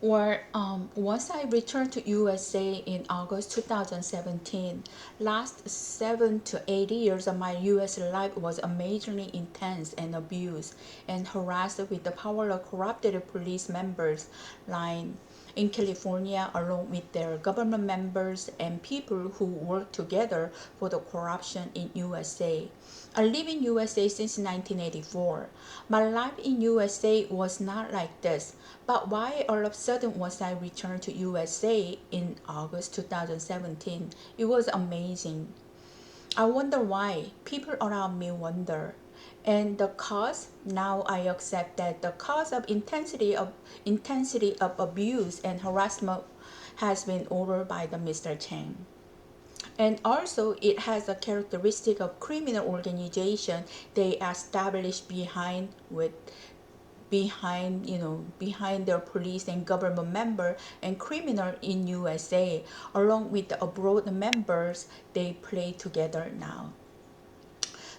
Once I returned to USA in August 2017, last 7 to 8 years of my US life was amazingly intense and abused and harassed with the power of corrupted police members lying in California along with their government members and people who work together for the corruption in USA. I live in USA since 1984. My life in USA was not like this, but why all of a sudden was I returned to USA in August 2017? It was amazing. I wonder why. People around me wonder. And the cause, now I accept that the cause of intensity of abuse and harassment has been over by the Mr. Chang. And also it has a characteristic of criminal organization they established behind their police and government member and criminal in USA along with the abroad members they play together now.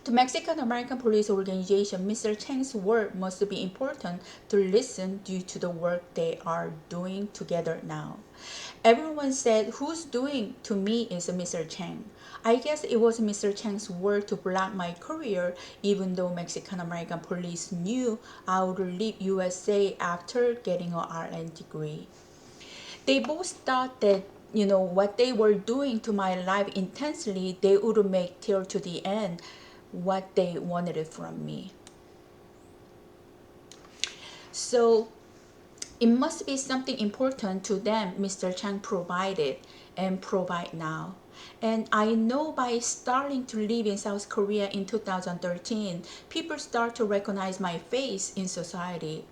To Mexican American Police Organization, Mr. Chang's work must be important to listen due to the work they are doing together now. Everyone said, "Who's doing to me is Mr. Chang." I guess it was Mr. Chang's work to block my career, even though Mexican American Police knew I would leave USA after getting an RN degree. They both thought that what they were doing to my life intensely, they would make till to the end what they wanted it from me. So it must be something important to them Mr. Chang provided and provide now. And I know by starting to live in South Korea in 2013, people start to recognize my face in society.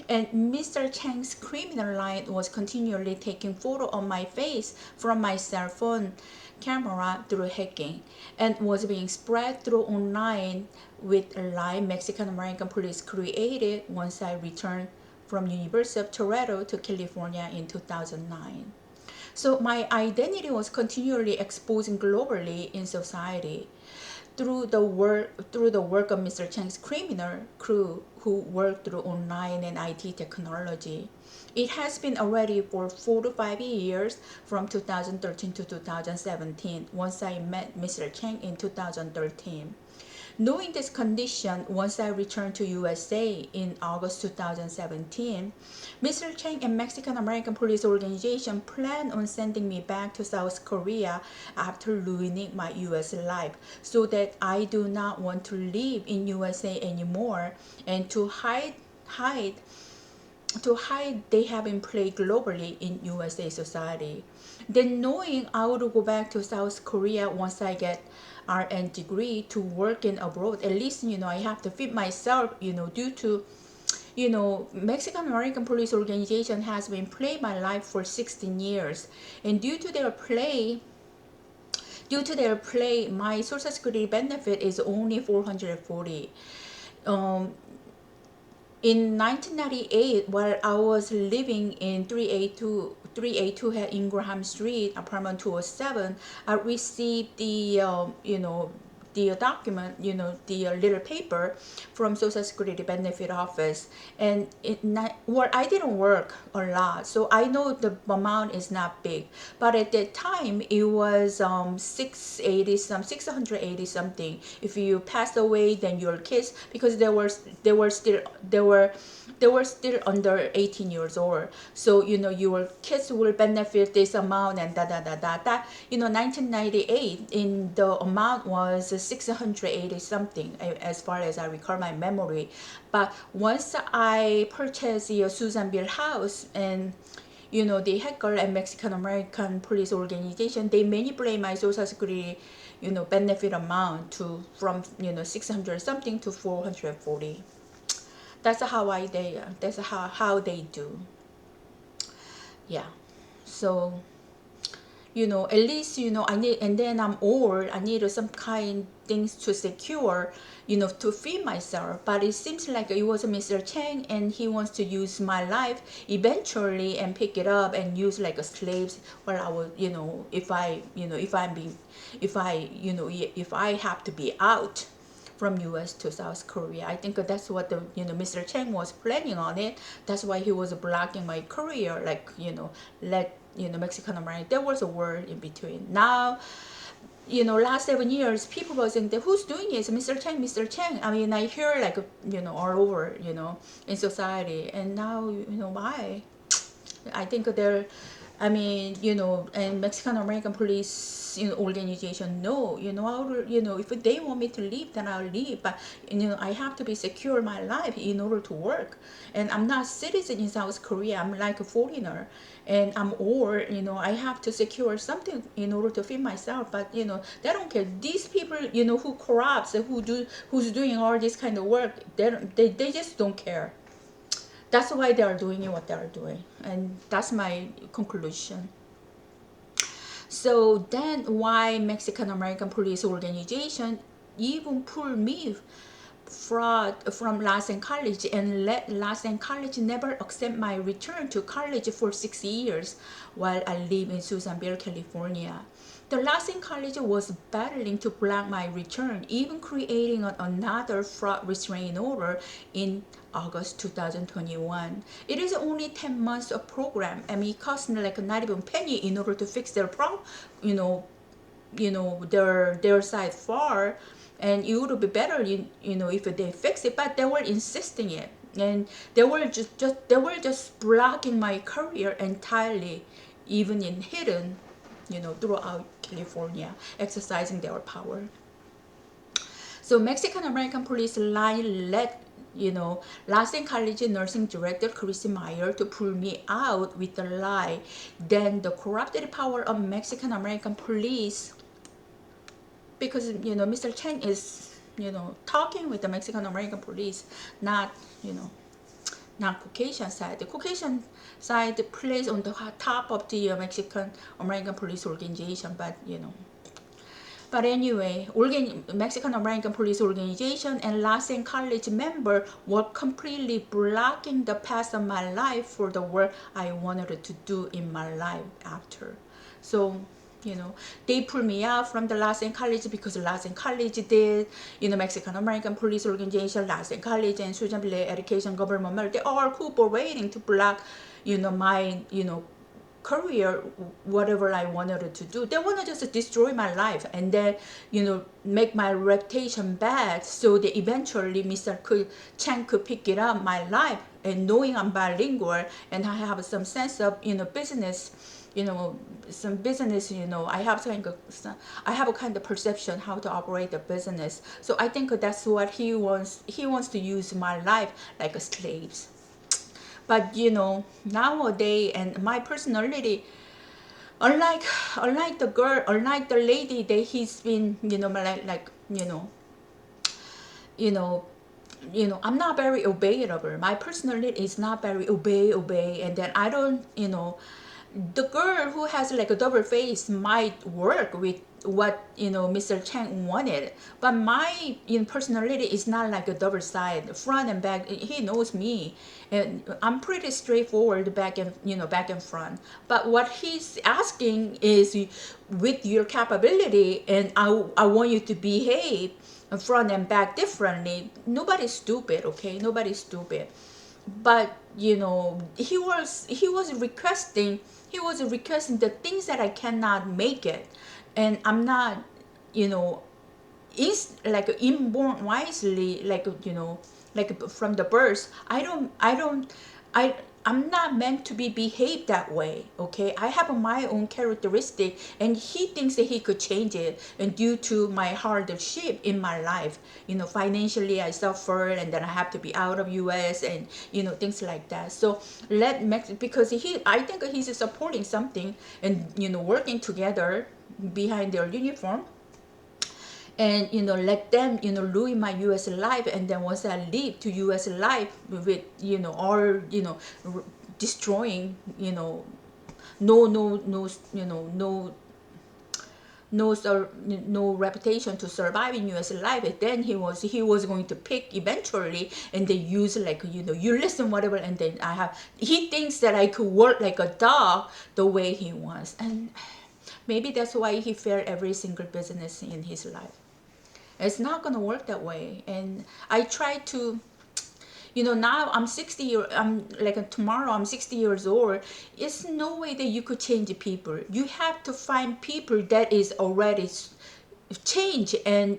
And Mr. Chang's criminal line was continually taking photo of my face from my cell phone camera through hacking and was being spread through online with a lie Mexican American Police created once I returned from University of Toronto to California in 2009. So my identity was continually exposing globally in society through the work of Mr. Chang's criminal crew who worked through online and IT technology. It has been already for 4 to 5 years from 2013 to 2017 once I met Mr. Chang in 2013. Knowing this condition, once I returned to USA in August 2017, Mr. Chang and Mexican American Police Organization planned on sending me back to South Korea after ruining my US life so that I do not want to live in USA anymore and to hide they have been played globally in USA society. Then knowing I would go back to South Korea once I get RN degree to work in abroad, at least I have to feed myself, due to Mexican American Police Organization has been playing my life for 16 years, and due to their play, my Social Security benefit is only 440. Um, in 1998, while I was living in 382 Ingraham Street, apartment 207, I received the document, the little paper from Social Security Benefit Office, and I didn't work a lot, so I know the amount is not big, but at that time it was 680 something. If you passed away, then your kids, because they were still under 18 years old, so your kids will benefit this amount and da da da da da. 1998 in the amount was 680 something, as far as I recall my memory. But once I purchased the Susanville house, and the hacker and Mexican American Police Organization, they manipulate my Social Security benefit amount to from 600 something to 440. That's how they do. Yeah. So at least I need, and then I'm old, I need some kind things to secure, to feed myself. But it seems like it was Mr. Chang, and he wants to use my life eventually and pick it up and use like a slaves, where I will, if I, if I'm being, if I have to be out from U.S. to South Korea. I think that's what the Mr. Chang was planning on it. That's why he was blocking my career, like let Mexican American. There was a war in between. Now, last 7 years, people were saying that who's doing it? It's Mr. Chang, Mr. Chang. I mean, I hear like all over in society, and now why? I think they're, I mean, and Mexican American Police, organization. No, if they want me to leave, then I'll leave. But I have to be secure my life in order to work. And I'm not citizen in South Korea. I'm like a foreigner, and I'm old. I have to secure something in order to feed myself. But they don't care. These people, who corrupts, who's doing all this kind of work, they just don't care. That's why they are doing what they are doing, and that's my conclusion. So then why Mexican American Police Organization even pulled me from Lassen College and let Lassen College never accept my return to college for 6 years while I live in Susanville, California. The Lassen College was battling to block my return, even creating another fraud restraining order in August 2021. It is only 10 months of program, and it cost me like not even penny in order to fix their problem, their side far, and it would be better if they fix it, but they were insisting it, and they were just blocking my career entirely, even in hidden throughout California, exercising their power. So Mexican American Police line led Lassen College nursing director Chris Meyer to pull me out with the lie. Then the corrupted power of Mexican American Police, because Mr. Chang is talking with the Mexican American Police, not not Caucasian side. The Caucasian side plays on the top of the Mexican American Police Organization, but anyway, Mexican American Police Organization and Lassen College member were completely blocking the path of my life for the work I wanted to do in my life after. So they pulled me out from the Lassen College because Lassen College did, Mexican American Police Organization, Lassen College, and Susanville Education Government, they are cooperating to block, my, career, whatever I wanted to do. They want to just destroy my life and then, make my reputation bad, so that eventually Mr. Chang could pick it up my life. And knowing I'm bilingual and I have some sense of, business, some business, I have a kind of perception how to operate the business. So I think that's what he wants. He wants to use my life like a slaves. But nowadays, and my personality, unlike the lady that he's been, I'm not very obeyable. My personality is not very obey, and then I don't, the girl who has like a double face might work with what Mr. Chang wanted, but my personality is not like a double side, front and back. He knows me, and I'm pretty straightforward back and front. But what he's asking is, with your capability, and I want you to behave front and back differently. Nobody's stupid, okay? Nobody's stupid. But he was requesting the things that I cannot make it, and I'm not is like inborn wisely, like from the birth. I'm not meant to be behaved that way, okay? I have my own characteristic, and he thinks that he could change it, and due to my hardship in my life, financially I suffered, and then I have to be out of US, and things like that. So because I think he's supporting something, and working together behind their uniform, and let them ruin my US life, and then once I leave to US life with all destroying no no reputation to survive in US life. And then he was going to pick eventually, and they use like you listen whatever, and then he thinks that I could work like a dog the way he wants, and maybe that's why he failed every single business in his life. It's not gonna work that way. And I try to, now I'm 60 I'm like tomorrow I'm 60 years old. It's no way that you could change people. You have to find people that is already change, and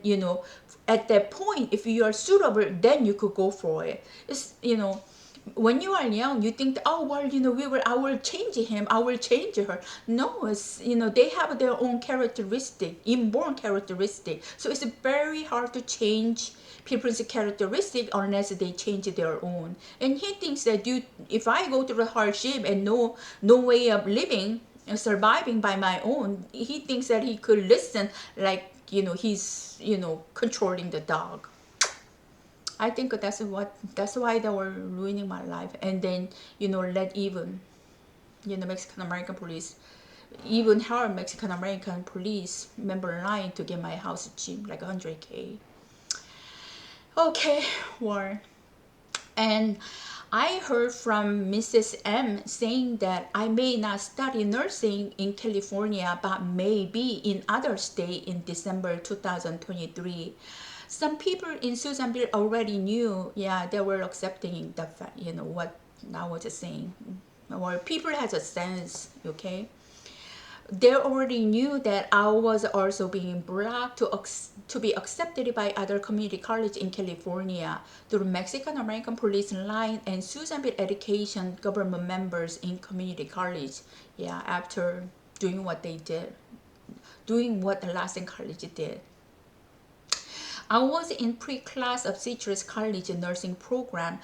at that point, if you are suitable, then you could go for it. It's when you are young, you think, oh well, I will change him, I will change her. No, it's they have their own characteristic, inborn characteristic. So it's very hard to change people's characteristic unless they change their own. And he thinks that if I go through the hardship and no way of living and surviving by my own, he thinks that he could listen, like he's controlling the dog. I think that's why they were ruining my life. And then let even Mexican American police, even her Mexican American police member line to get my house cheap, like 100K. Okay, war. And I heard from Mrs. M saying that I may not study nursing in California, but maybe in other state in December 2023. Some people in Susanville already knew, yeah, they were accepting the fact, what I was saying. Or people has a sense, okay? They already knew that I was also being blocked to be accepted by other community college in California through Mexican American Police line and Susanville Education government members in community college. Yeah, after doing what they did, doing what the Lassen College did. I was in pre-class of Citrus College nursing program.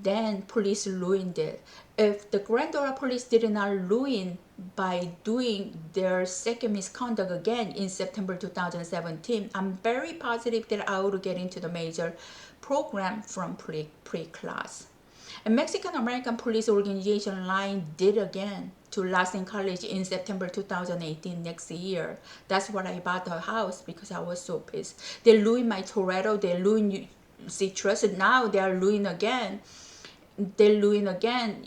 Then police ruined it. If the Glendora police did not ruin by doing their second misconduct again in September 2017, I'm very positive that I would get into the major program from pre-class. A Mexican American Police Organization line did again to Lassen College in September 2018 next year. That's when I bought the house because I was so pissed. They ruined my Toretto, they ruined Citrus, and now they are ruined again. They ruin again,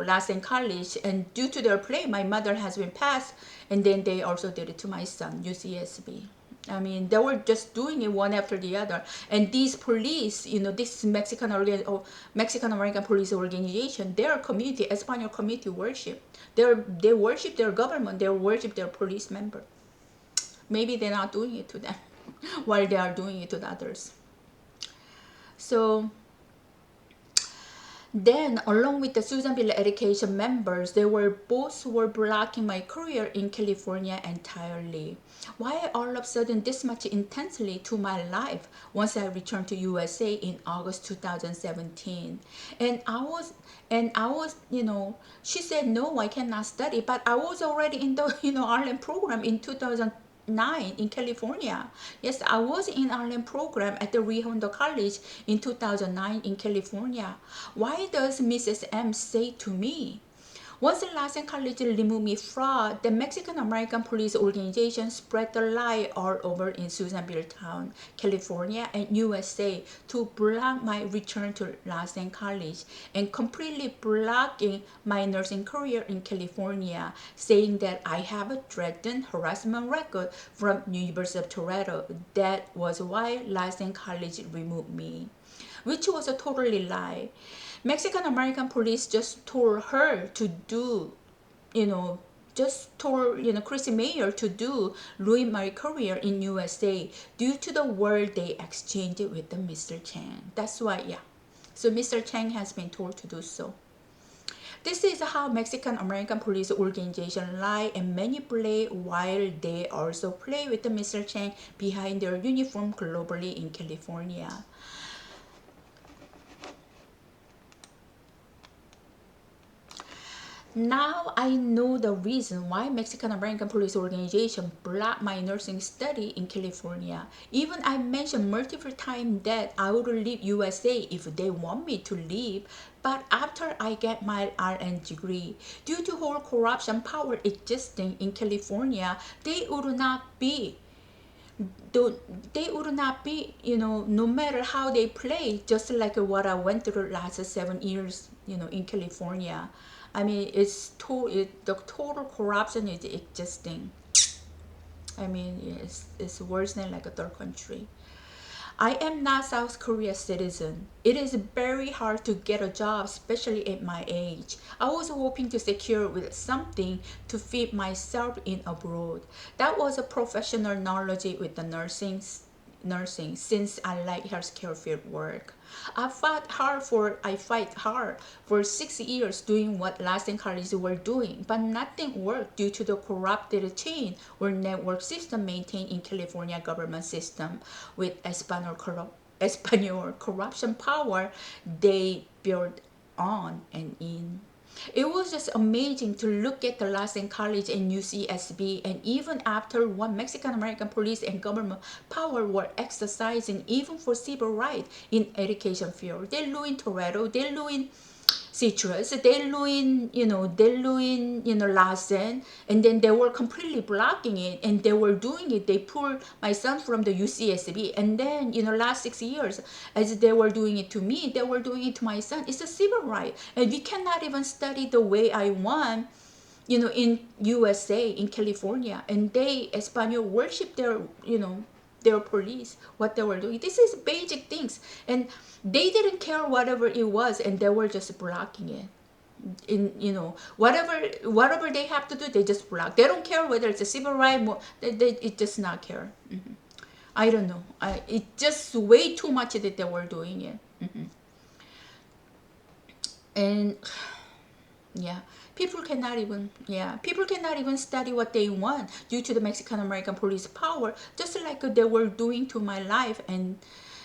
Lassen College, and due to their play, my mother has been passed, and then they also did it to my son, UCSB. I mean, they were just doing it one after the other. And these police, this Mexican American Police Organization, their community, Espanol community worship. They worship their government, they worship their police member. Maybe they're not doing it to them while they are doing it to the others. So then, along with the Susanville Education members, they were blocking my career in California entirely. Why all of a sudden this much intensely to my life once I returned to USA in August 2017? And I was, she said, no, I cannot study, but I was already in the, RN program in 2009 in California. Yes, I was in RN program at the Rehondo College in 2009 in California. Why does Mrs. M say to me, once the Lassen College removed me from the Mexican American Police Organization spread the lie all over in Susanville town, California and USA to block my return to Lassen College and completely blocking my nursing career in California, saying that I have a threatened harassment record from University of Toronto. That was why Lassen College removed me, which was a totally lie. Mexican American police just told her to do, just told Chrissy Mayer to do ruin my career in USA due to the word they exchanged with the Mr. Chang. That's why, yeah. So Mr. Chang has been told to do so. This is how Mexican American Police Organization lie and manipulate while they also play with the Mr. Chang behind their uniform globally in California. Now I know the reason why Mexican American Police Organization blocked my nursing study in California. Even I mentioned multiple times that I would leave USA if they want me to leave. But after I get my RN degree, due to whole corruption power existing in California, they would not be, no matter how they play, just like what I went through the last 7 years, in California. I mean, the total corruption is existing. I mean, it's worse than like a third country. I am not South Korea citizen. It is very hard to get a job, especially at my age. I was hoping to secure with something to feed myself in abroad. That was a professional knowledge with the nursing since I like healthcare field work. I fight hard for 6 years doing what Latin colleges were doing, but nothing worked due to the corrupted chain or network system maintained in California government system with Espanol corruption power they built on and in. It was just amazing to look at the Latin College and UCSB, and even after what Mexican American police and government power were exercising, even for civil rights in education field. They ruined Toretto, they ruined Citrus, they ruined, Lassen, and then they were completely blocking it, and they were doing it. They pulled my son from the UCSB, and then, last 6 years, as they were doing it to me, they were doing it to my son. It's a civil right, and we cannot even study the way I want, in USA, in California, and they, Espanol, worship their police, what they were doing. This is basic things, and they didn't care whatever it was, and they were just blocking it. In whatever they have to do, they just block. They don't care whether it's a civil right. It does not care. I don't know. It just way too much that they were doing it. And yeah, people cannot even study what they want due to the Mexican American police power, just like they were doing to my life, and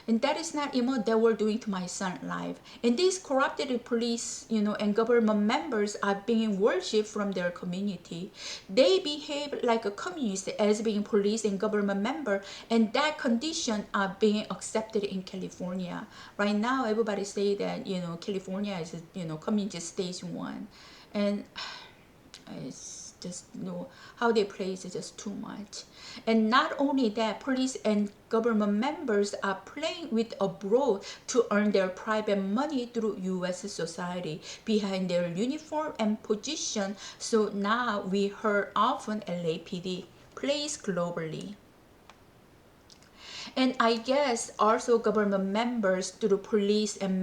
that is not even what they were doing to my son's life. And these corrupted police, and government members are being worshipped from their community. They behave like a communist as being police and government member, and that condition are being accepted in California. Right now, everybody say that, California is, communist stage one. And it's just, how they play is just too much. And not only that, police and government members are playing with abroad to earn their private money through U.S. society behind their uniform and position. So now we heard often LAPD plays globally. And I guess also government members through police and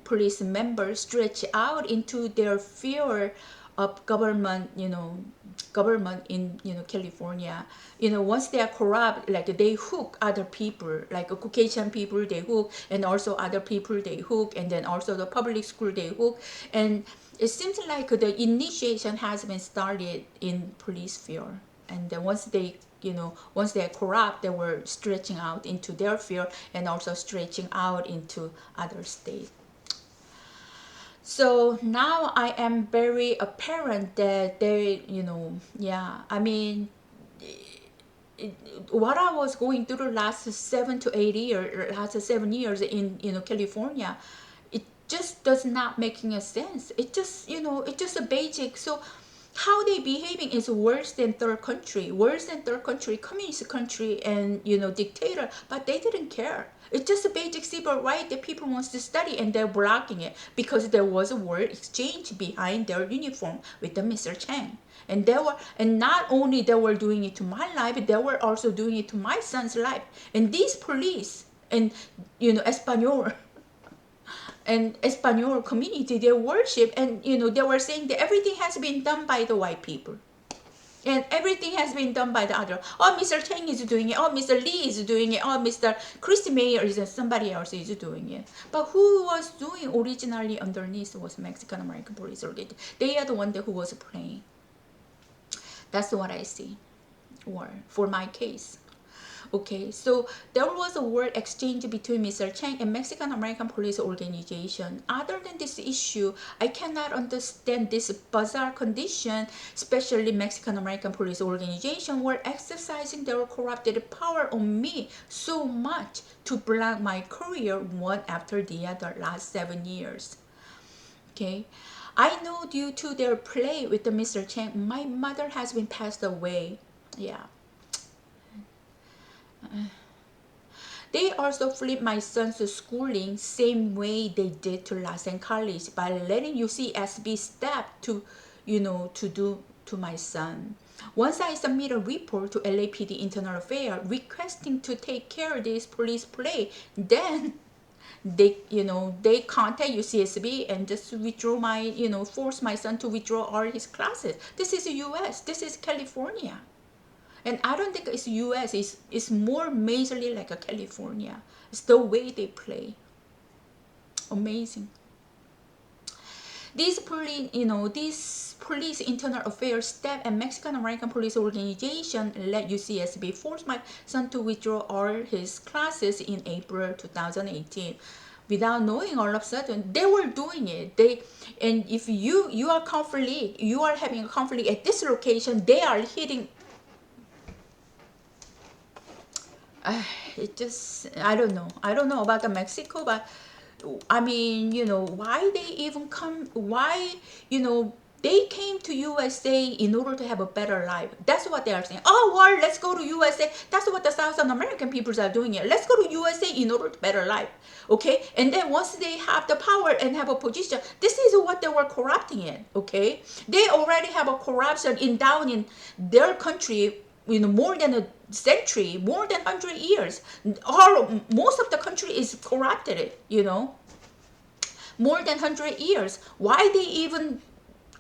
police members stretch out into their fear of government in California. Once they are corrupt, like they hook other people, like Caucasian people they hook, and also other people they hook, and then also the public school they hook. And it seems like the initiation has been started in police field, and then once they are corrupt, they were stretching out into their field and also stretching out into other states. So now I am very apparent that they, what I was going through the last 7 years in, California, it just does not making a sense. It just, it's just a basic. So how they behaving is worse than third country, communist country, and dictator, but they didn't care. It's just a basic civil right that people wants to study, and they're blocking it because there was a word exchange behind their uniform with the Mr. Chang. And not only they were doing it to my life, they were also doing it to my son's life. And these police and Espanol and Espanol community, they worship, and they were saying that everything has been done by the white people, and everything has been done by the other. Oh, Mr. Chang is doing it. Oh, Mr. Lee is doing it. Oh, Mr. Christy Mayer is somebody else is doing it. But who was doing originally underneath was Mexican American Police Organization. They are the one who was playing. That's what I see, or for my case. Okay, so there was a word exchange between Mr. Chang and Mexican American Police Organization. Other than this issue, I cannot understand this bizarre condition, especially Mexican American Police Organization were exercising their corrupted power on me so much to block my career one after the other last 7 years. Okay, I know due to their play with the Mr. Chang, my mother has been passed away. Yeah. They also flipped my son's schooling same way they did to Lassen College by letting UCSB step to do to my son. Once I submit a report to LAPD Internal Affairs requesting to take care of this police play, then they contact UCSB and just withdraw my, force my son to withdraw all his classes. This is US, this is California. And I don't think it's US, it's more majorly like a California. It's the way they play. Amazing. These police internal affairs staff and Mexican American Police organization let UCSB force my son to withdraw all his classes in April 2018. Without knowing, all of a sudden they were doing it. And if you are conflict, you are having a conflict at this location, they are hitting. It just, I don't know about the Mexico, but I mean, why they even come, why, they came to USA in order to have a better life. That's what they are saying. Oh, well, let's go to USA. That's what the Southern American peoples are doing here. Let's go to USA in order to better life. Okay? And then once they have the power and have a position, this is what they were corrupting in. Okay? They already have a corruption down in their country, more than a century, more than 100 years. Most of the country is corrupted, more than 100 years. Why they even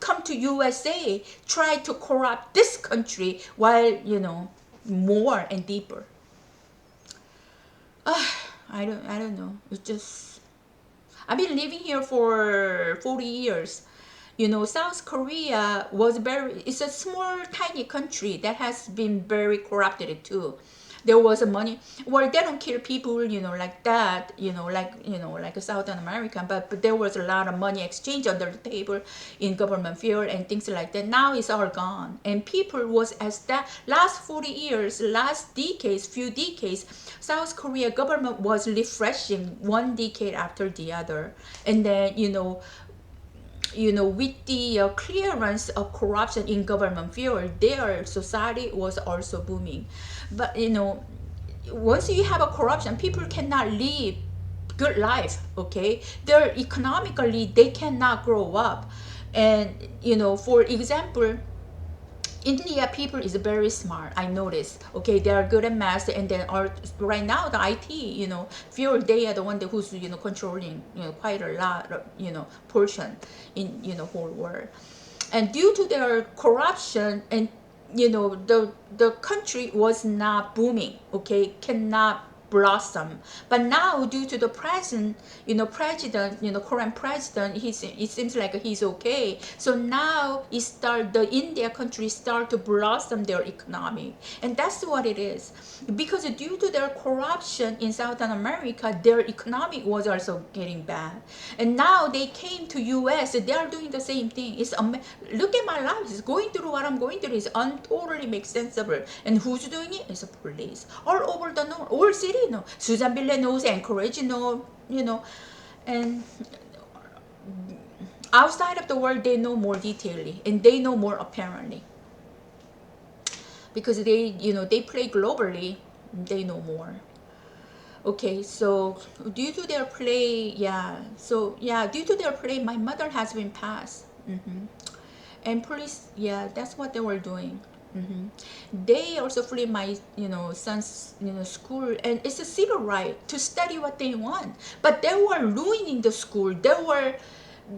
come to USA, try to corrupt this country while, more and deeper? I don't know. It just, I've been living here for 40 years. South Korea it's a small, tiny country that has been very corrupted too. There was a money, well, they don't kill people, like that, like a Southern American, but there was a lot of money exchange under the table in government field and things like that. Now it's all gone. And people was, as that last 40 years, few decades, South Korea government was refreshing one decade after the other. And then, with the clearance of corruption in government field, their society was also booming. But once you have a corruption, people cannot live good life. Okay, they're economically, they cannot grow up. And for example, India people is very smart. I noticed. Okay, they are good at math, and then right now the IT, field, they are the one who's controlling quite a lot of portion in whole world. And due to their corruption, and the country was not booming. Okay, cannot blossom. But now, due to the present, current president, it seems like he's okay. So now the India country start to blossom their economy, and that's what it is. Because due to their corruption in Southern America, their economy was also getting bad. And now they came to US. They are doing the same thing. Look at my life. It's going through what I'm going through. It's totally makes sensible. And who's doing it? It's the police all over the north, all city. Susanville knows, Anchorage and outside of the world, they know more detailedly, and they know more apparently, because they play globally. They know more. Okay, so due to their play, due to their play, my mother has been passed. And police, that's what they were doing. They also free my son's school, and it's a civil right to study what they want. But they were ruining the school. They were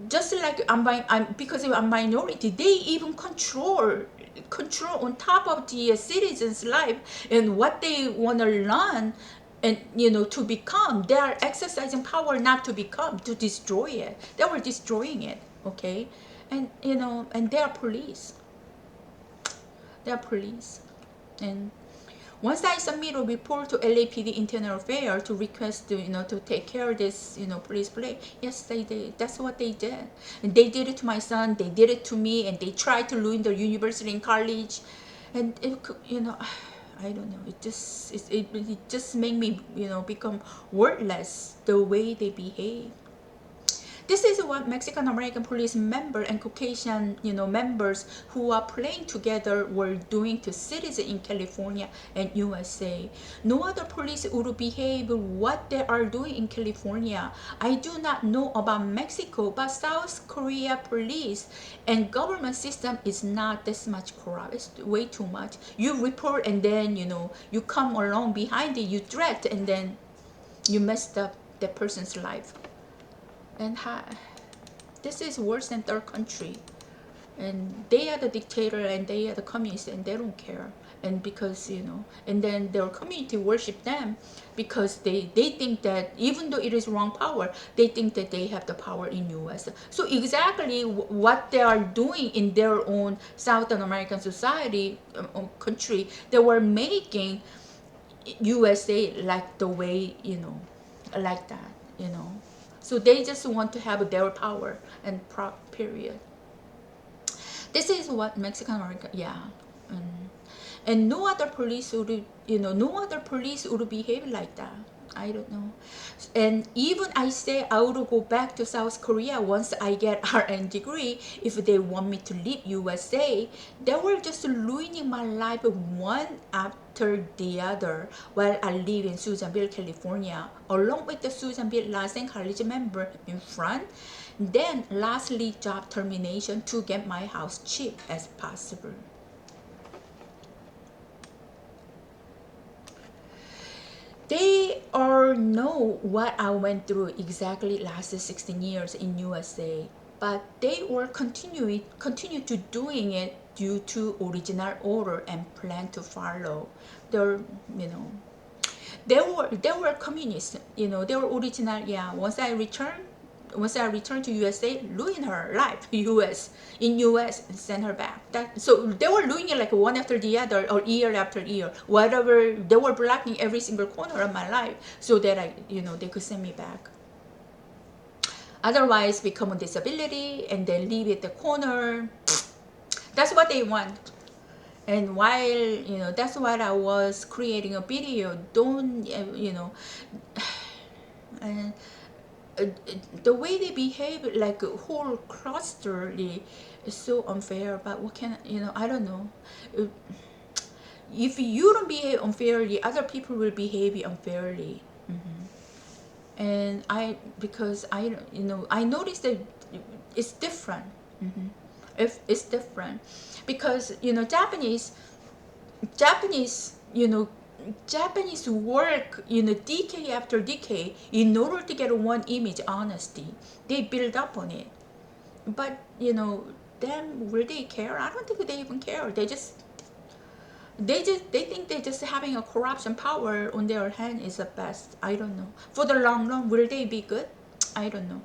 just like because I'm minority. They even control on top of the citizens' life and what they want to learn, and to become. They are exercising power not to become, to destroy it. They were destroying it. Okay, and and they are police. They're police. And once I submit a report to LAPD Internal Affairs to request to take care of this police play, yes, they did. That's what they did. And they did it to my son. They did it to me, and they tried to ruin the university and college. And it, I don't know. It just made me become worthless the way they behave. This is what Mexican American police member and Caucasian, members who are playing together were doing to citizens in California and USA. No other police would behave what they are doing in California. I do not know about Mexico, but South Korea police and government system is not this much corrupt. It's way too much. You report and then, you come along behind it, you threat, and then you messed up that person's life. And this is worse than third country, and they are the dictator and they are the communists and they don't care. And because and then their community worship them because they think that even though it is wrong power, they think that they have the power in US. So exactly what they are doing in their own Southern American society, country, they were making USA like the way, like that, so they just want to have their power and period. This is what Mexican American, yeah. And no other police would, no other police would behave like that. I don't know. And even I say I would go back to South Korea once I get RN degree if they want me to leave USA. They were just ruining my life one after the other while I live in Susanville, California, along with the Susanville Library College member in front. Then lastly, job termination to get my house cheap as possible. They all know what I went through exactly last 16 years in USA, but they were continue to doing it due to original order and plan to follow. They're, they were communists, they were original. Yeah, once I returned to USA, ruin her life in US and send her back. So they were doing it like one after the other or year after year, whatever. They were blocking every single corner of my life so that they could send me back. Otherwise, become a disability and then leave at the corner. That's what they want. And while that's what I was creating a video. Don't and the way they behave like a whole cluster is so unfair. But what can I don't know. If you don't behave unfairly, other people will behave unfairly. And because I noticed that it's different. If it's different because Japanese work, decade after decade in order to get one image honesty. They build up on it. But, them, will they care? I don't think they even care. They think they just having a corruption power on their hand is the best. I don't know. For the long run, will they be good? I don't know.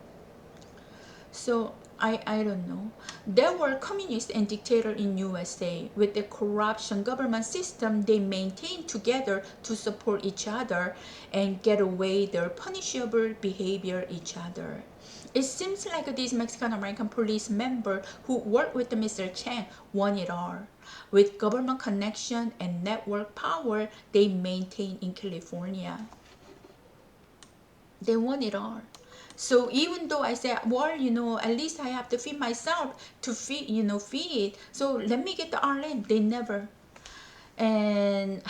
So I don't know. There were communists and dictators in USA. With the corruption government system, they maintained together to support each other and get away their punishable behavior each other. It seems like these Mexican American police members who work with Mr. Chang want it all. With government connection and network power they maintain in California. They want it all. So even though I said, well, at least I have to feed myself to feed. So let me get the RN. They never. And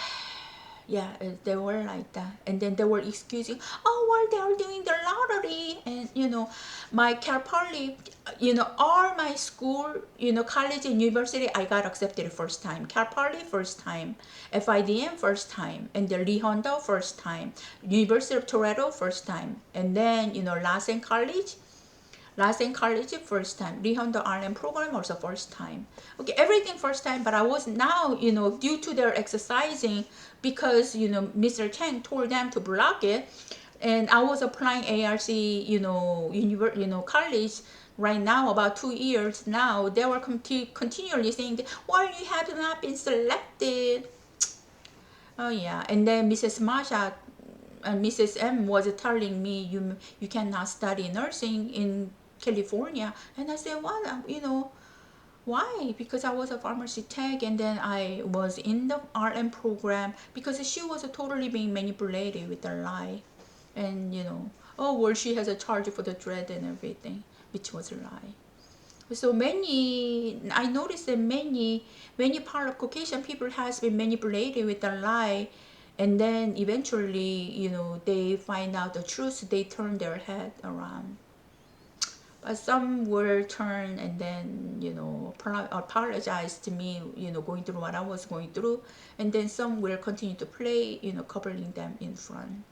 yeah, they were like that. And then they were excusing, oh, well, they are doing the lottery. And, my Cal Poly, all my school, college and university, I got accepted first time. Cal Poly first time, FIDM first time, and the Lee Hondo first time, University of Toronto first time, and then, Lassen College first time. Lee Hondo RN program also first time. Okay, everything first time, but I was now, due to their exercising, because, Mr. Chang told them to block it, and I was applying ARC, college right now, about 2 years now. They were continually saying, well, you have not been selected. Oh yeah, and then Mrs. Masha and Mrs. M was telling me you cannot study nursing in California. And I said, well, why? Because I was a pharmacy tech and then I was in the RN program, because she was totally being manipulated with a lie. And oh well, she has a charge for the dread and everything, which was a lie. So many, I noticed that many part of Caucasian people has been manipulated with a lie, and then eventually, they find out the truth, they turn their head around. But some will turn and then, apologize to me, going through what I was going through, and then some will continue to play, covering them in front.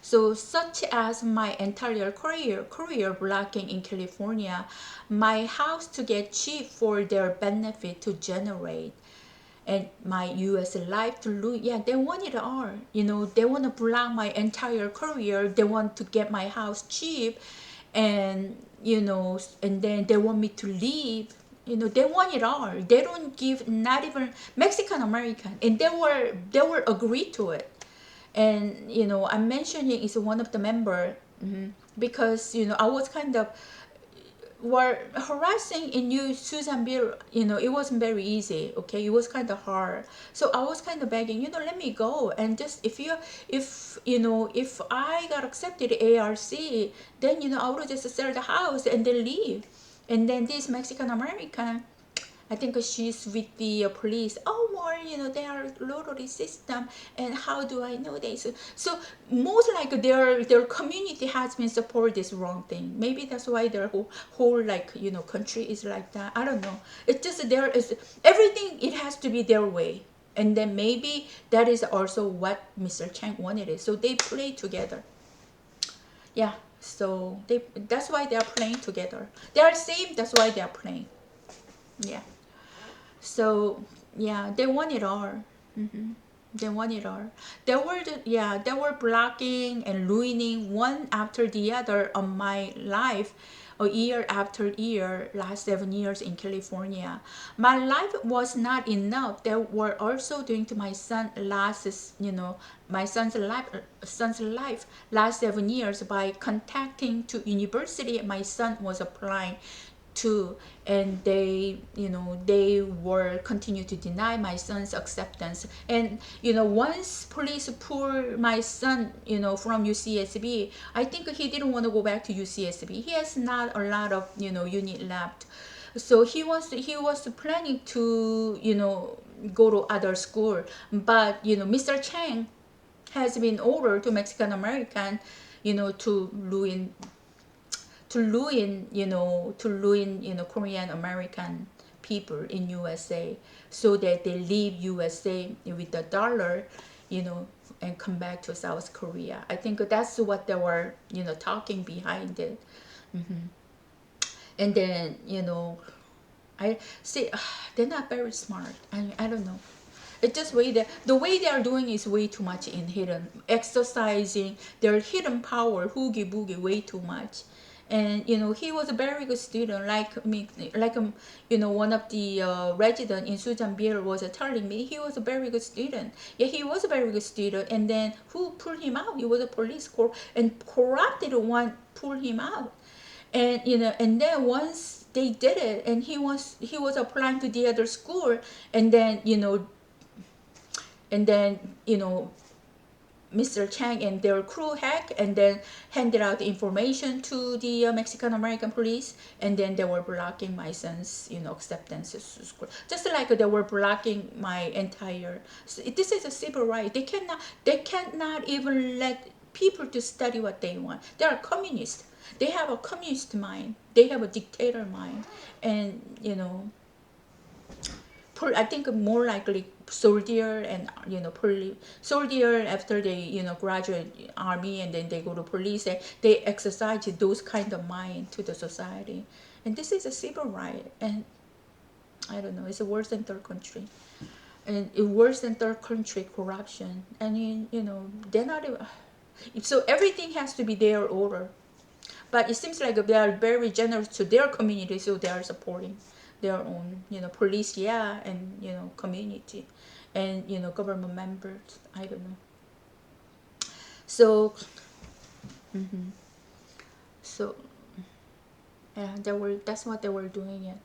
So such as my entire career blocking in California, my house to get cheap for their benefit to generate, and my US life to lose. Yeah, they want it all. They want to block my entire career. They want to get my house cheap, and and then they want me to leave. They want it all. They don't give, not even Mexican American, and they were agree to it. And I'm mentioning is one of the member, because I was kind of were harassing in New Susanville. It wasn't very easy. Okay, it was kind of hard. So I was kind of begging, let me go, and just if I got accepted ARC, then I would just sell the house and then leave. And then this Mexican American, I think she's with the police. Oh, more, they are lottery system, and how do I know this? So most like their community has been support this wrong thing. Maybe that's why their whole like country is like that. I don't know. It's just there is everything. It has to be their way, and then maybe that is also what Mr. Chang wanted it. So they play together. Yeah. So that's why they are playing together. They are same. That's why they are playing. Yeah. So yeah, they want it all. They want it all. They were blocking and ruining one after the other on my life, a year after year, last 7 years in California. My life was not enough. They were also doing to my son my son's life last 7 years by contacting to university my son was applying too, and they were continue to deny my son's acceptance. And once police pulled my son from UCSB, I think he didn't want to go back to UCSB. He has not a lot of unit left, so he was planning to go to other school. But Mr. Chang has been ordered to Mexican American to ruin Korean American people in USA, so that they leave USA with the dollar, and come back to South Korea. I think that's what they were talking behind it. And then I see they're not very smart. I don't know. It's just the way they are doing is way too much in hidden, exercising their hidden power, hoogie boogie, way too much. And he was a very good student, like me, like one of the resident in Susanville was telling me he was a very good student. Yeah, he was a very good student. And then who pulled him out? It was a police corps, and corrupted one pulled him out. And and then once they did it, and he was applying to the other school, and then and then Mr. Chang and their crew hacked, and then handed out the information to the Mexican American police, and then they were blocking my son's acceptance to school, just like they were blocking my entire. So this is a civil right. They cannot even let people to study what they want. They are communist. They have a communist mind. They have a dictator mind. And I think more likely soldier, and soldier after they graduate army, and then they go to police. They exercise those kind of mind to the society, and this is a civil right. And I don't know, it's worse than third country, and it worse than third country corruption. I mean, they're not even, so everything has to be their order. But it seems like they are very generous to their community, so they are supporting their own, police, yeah, and community, and government members. I don't know. So, so yeah, that's what they were doing it,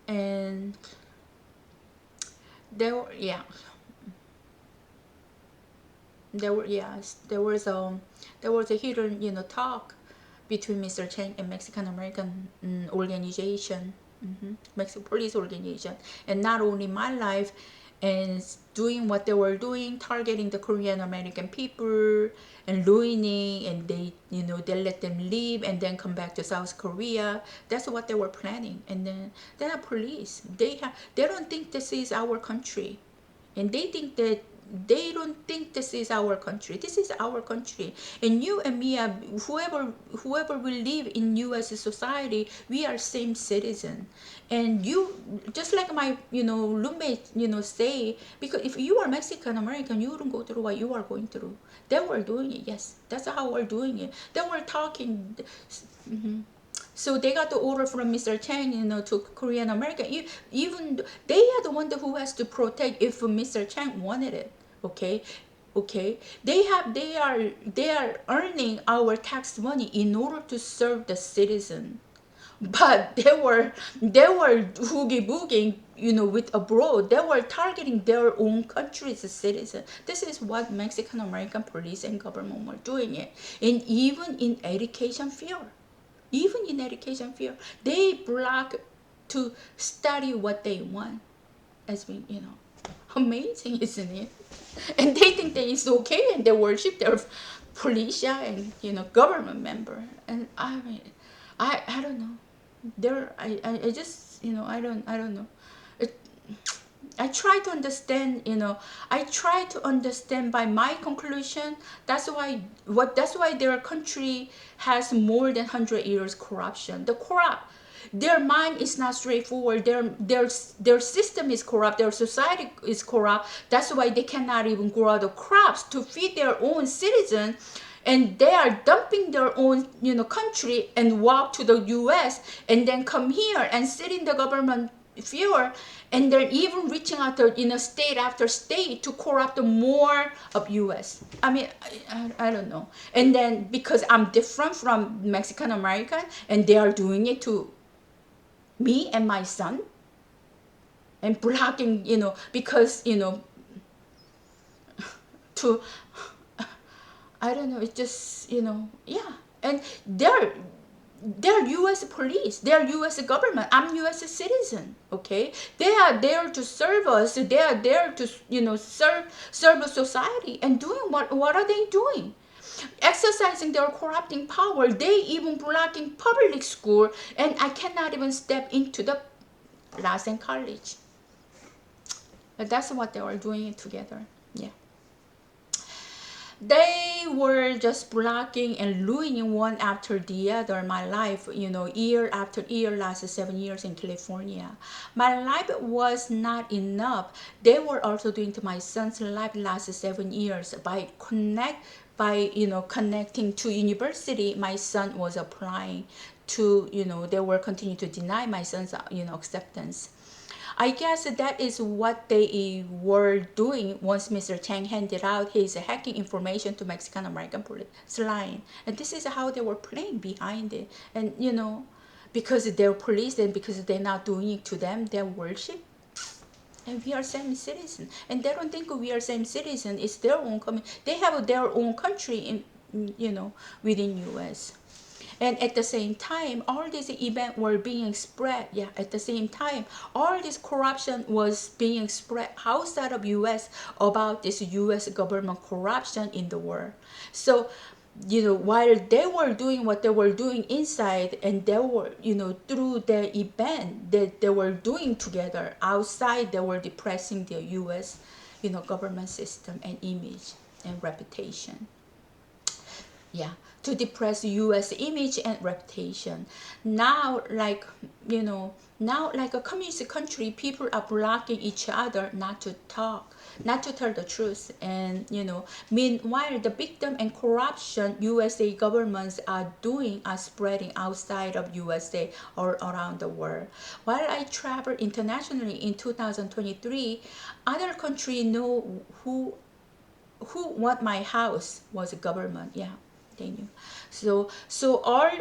and they were, yeah. There was a hidden, talk between Mr. Chang and Mexican American organization, Mexican police organization, and not only my life, and doing what they were doing, targeting the Korean American people and ruining, and they let them leave and then come back to South Korea. That's what they were planning. And then they're police. They don't think this is our country, and they don't think this is our country. This is our country, and you and me, whoever will live in U.S. society, we are same citizen. And you, just like my roommate say, because if you are Mexican American, you don't go through what you are going through. They were doing it. Yes, that's how we're doing it. They were talking. So they got the order from Mr. Chang, to Korean American. Even they are the one who has to protect if Mr. Chang wanted it. Okay, they are earning our tax money in order to serve the citizen, but they were hoogie boogieing, with abroad. They were targeting their own country's citizen. This is what Mexican American police and government were doing it. And even in education field, they block to study what they want. As we, amazing, isn't it? And they think that it's okay, and they worship their police and government member. And I mean, I don't know. I just I don't know. It, I try to understand, I try to understand by my conclusion. That's why their country has more than 100 years corruption. Their mind is not straightforward. Their system is corrupt. Their society is corrupt. That's why they cannot even grow the crops to feed their own citizens, and they are dumping their own country and walk to the U.S. and then come here and sit in the government field, and they're even reaching out to state after state to corrupt more of U.S. I mean, I don't know. And then because I'm different from Mexican American, and they are doing it to me and my son, and blocking, because to, I don't know, it's just, yeah. And they're U.S. police, they're U.S. government. I'm U.S. citizen, okay? They are there to serve us. They are there to, serve the society. And doing what are they doing? Exercising their corrupting power. They even blocking public school, and I cannot even step into the Lassen College. But that's what they were doing together. Yeah. They were just blocking and ruining one after the other my life, year after year, last 7 years in California. My life was not enough. They were also doing to my son's life last 7 years by connecting to university. My son was applying to, they were continuing to deny my son's, acceptance. I guess that is what they were doing once Mr. Chang handed out his hacking information to Mexican American police line. And this is how they were playing behind it. And, because they're police, and because they're not doing it to them, they worship. And we are same citizen. And they don't think we are same citizen. It's their own they have their own country in, within U.S. And at the same time, all these events were being spread. Yeah, at the same time, all this corruption was being spread outside of U.S. about this U.S. government corruption in the world. So, while they were doing what they were doing inside, and they were, through the event that they were doing together outside, they were depressing the U.S., government system and image and reputation. Yeah, to depress U.S. image and reputation. Now, like a communist country, people are blocking each other not to talk, not to tell the truth. And meanwhile, the victim and corruption USA governments are spreading outside of USA or around the world. While I traveled internationally in 2023, other countries know who want my house was a government. Yeah, continue. So our,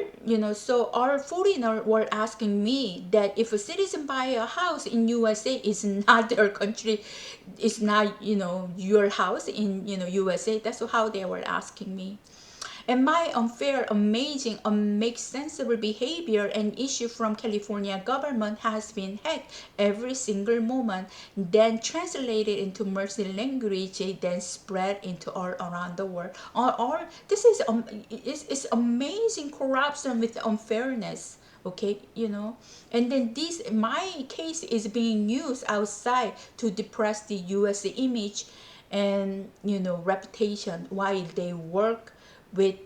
so our foreigner were asking me that if a citizen buy a house in USA, it's not their country, it's not, your house in, USA. That's how they were asking me. And my unfair, amazing, make sensible behavior and issue from California government has been hacked every single moment, then translated into mercy language, then spread into all around the world. Or this is it's amazing corruption with unfairness. Okay, and then this my case is being used outside to depress the U.S. image and reputation while they work with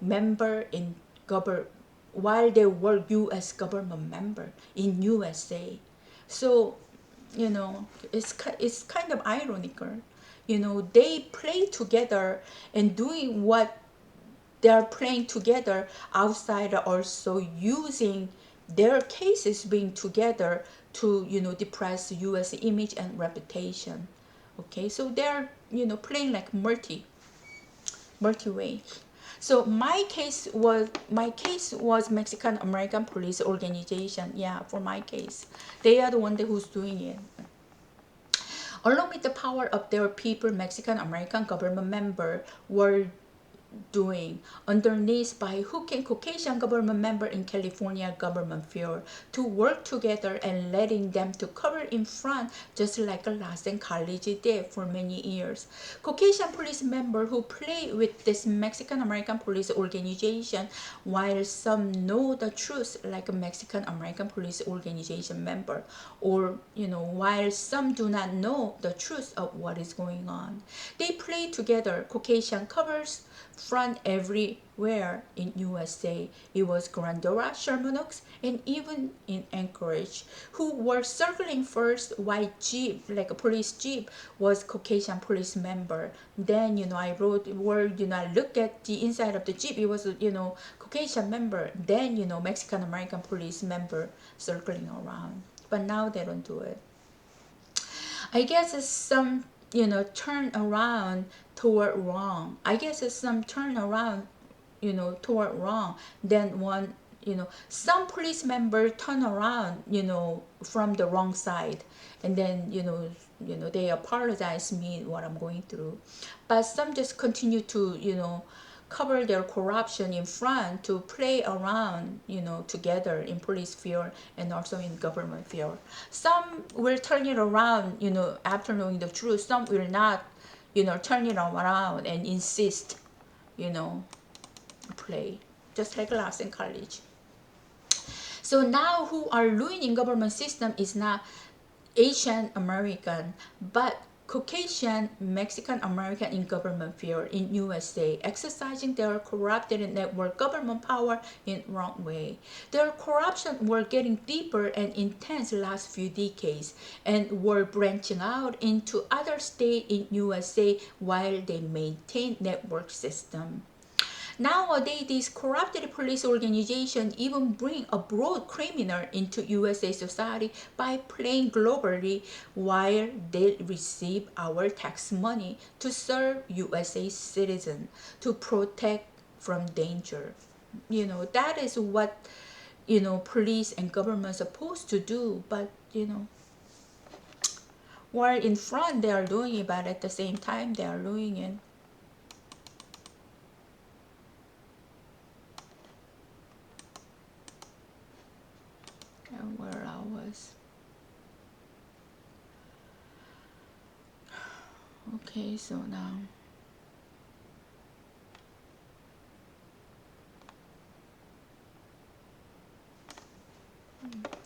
member in government, while they were U.S. government member in USA. So it's kind of ironical. They play together and doing what they're playing together outside, also using their cases being together to depress US image and reputation. Okay, so they're playing like multi-way. So my case was Mexican American Police Organization. Yeah, for my case, they are the one who's doing it. Along with the power of their people, Mexican American government member were doing underneath by hooking Caucasian government member in California government field to work together and letting them to cover in front, just like Lassen College did for many years. Caucasian police member who play with this Mexican American Police Organization, while some know the truth like a Mexican American Police Organization member, or while some do not know the truth of what is going on. They play together. Caucasian covers front everywhere in USA. It was Glendora, Sherman Oaks, and even in Anchorage, who were circling first. White jeep, like a police jeep, was Caucasian police member. Then I wrote where I look at the inside of the jeep, it was Caucasian member. Then Mexican American police member circling around. But now they don't do it. I guess it's some turn around toward wrong. I guess it's some turn around toward wrong. Then one some police member turn around from the wrong side, and then they apologize me what I'm going through. But some just continue to cover their corruption in front, to play around together in police field and also in government field. Some will turn it around after knowing the truth. Some will not turn it around and insist play, just like Lassen College. So now who are ruining government system is not Asian American, but Caucasian Mexican American in government field in USA, exercising their corrupted network government power in wrong way. Their corruption were getting deeper and intense last few decades, and were branching out into other states in USA while they maintain network system. Nowadays, these corrupted police organizations even bring a broad criminal into USA society by playing globally, while they receive our tax money to serve USA citizens, to protect from danger. That is what police and government are supposed to do. But while in front they are doing it, but at the same time they are doing it. Where I was. Okay, so now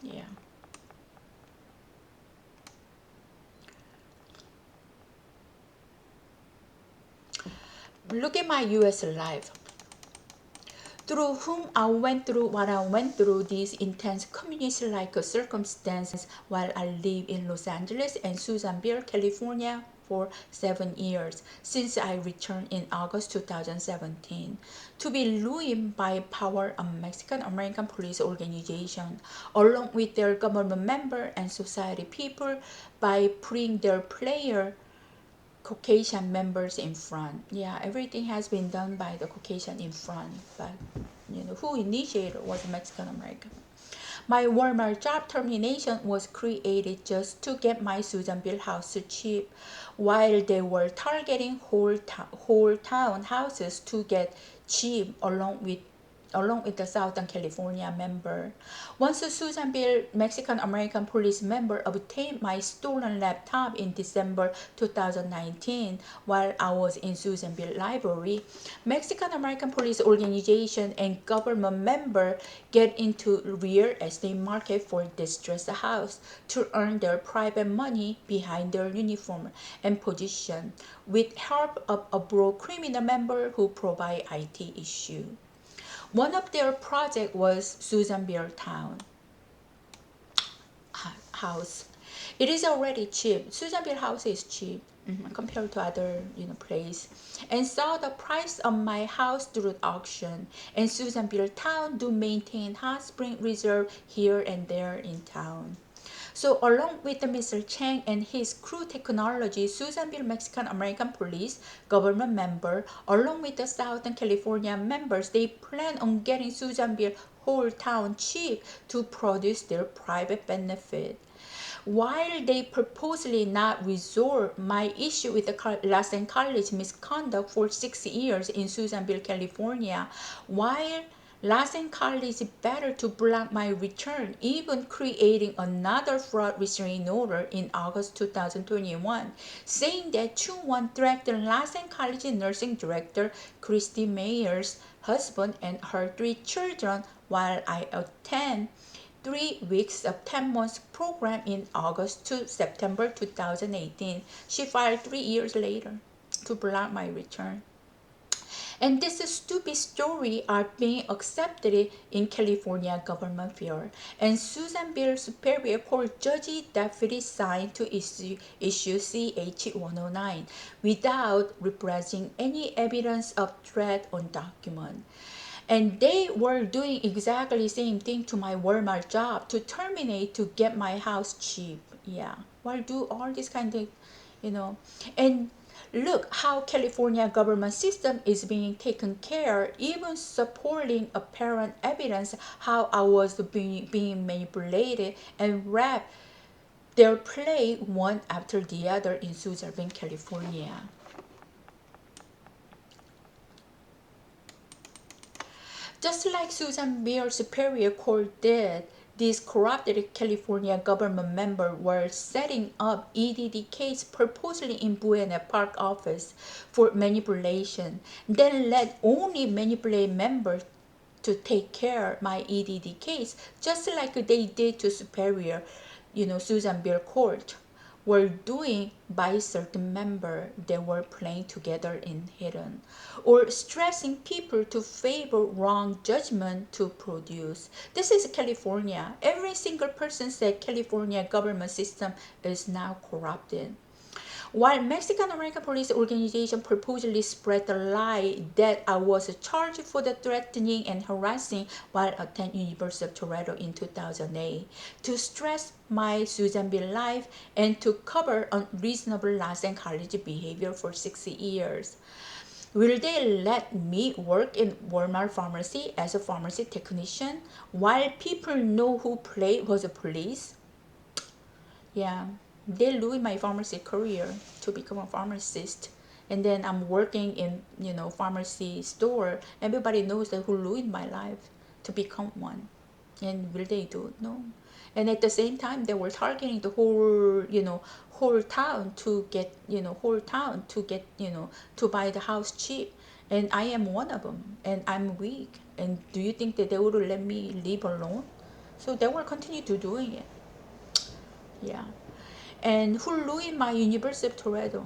yeah. Look at my US life, through whom I went through what I went through, these intense communist-like circumstances while I live in Los Angeles and Susanville, California for 7 years, since I returned in August 2017, to be ruined by power of Mexican American Police Organization, along with their government member and society people, by putting their player Caucasian members in front. Yeah, everything has been done by the Caucasian in front, but who initiated was Mexican American. My Walmart job termination was created just to get my Susanville house cheap, while they were targeting whole town houses to get cheap along with the Southern California member. Once a Susanville Mexican American Police member obtained my stolen laptop in December 2019 while I was in Susanville Library, Mexican American Police organization and government member get into real estate market for distressed house to earn their private money behind their uniform and position with help of a broke criminal member who provide IT issue. One of their project was Susanville Town house. It is already cheap. Susanville house is cheap compared to other place. And saw the price of my house through auction. And Susanville Town do maintain hot spring reserve here and there in town. So along with Mr. Chang and his crew technology, Susanville Mexican American Police government member, along with the Southern California members, they plan on getting Susanville whole town cheap to produce their private benefit. While they purposely not resolve my issue with the Lassen College misconduct for 6 years in Susanville, California, while Lassen College better to block my return, even creating another fraud restraining order in August 2021, saying that Chung-Won threatened Lassen College nursing director Christy Mayer's husband and her 3 children while I attend 3 weeks of 10 months program in August to September 2018. She filed 3 years later to block my return. And this stupid story are being accepted in California government fair. And Susanville Superior Court Judge Deputy signed to issue CH-109 without representing any evidence of threat on document. And they were doing exactly the same thing to my Walmart job to terminate to get my house cheap. Yeah, well, do all this kind of, and look how California government system is being taken care, even supporting apparent evidence how I was being manipulated and wrapped their play one after the other in Susanville, California. Just like Susanville Superior Court did, these corrupted California government members were setting up EDD case purposely in Buena Park office for manipulation, then let only manipulated members to take care of my EDD case, just like they did to Superior, Susanville Court were doing by certain member they were playing together in hidden, or stressing people to favor wrong judgment to produce. This is California. Every single person said California government system is now corrupted. While Mexican American Police Organization purposely spread the lie that I was charged for the threatening and harassing while attending University of Toronto in 2008 to stress my Susanville life and to cover unreasonable Lassen College behavior for 60 years. Will they let me work in Walmart pharmacy as a pharmacy technician while people know who played was a police? Yeah. They ruined my pharmacy career to become a pharmacist, and then I'm working in pharmacy store. Everybody knows that who ruined my life to become one. And will they do it? No. And at the same time they were targeting the whole town to get to buy the house cheap, and I am one of them, and I'm weak. And do you think that they would let me live alone? So they will continue to doing it. Yeah. And who ruined my University of Toronto.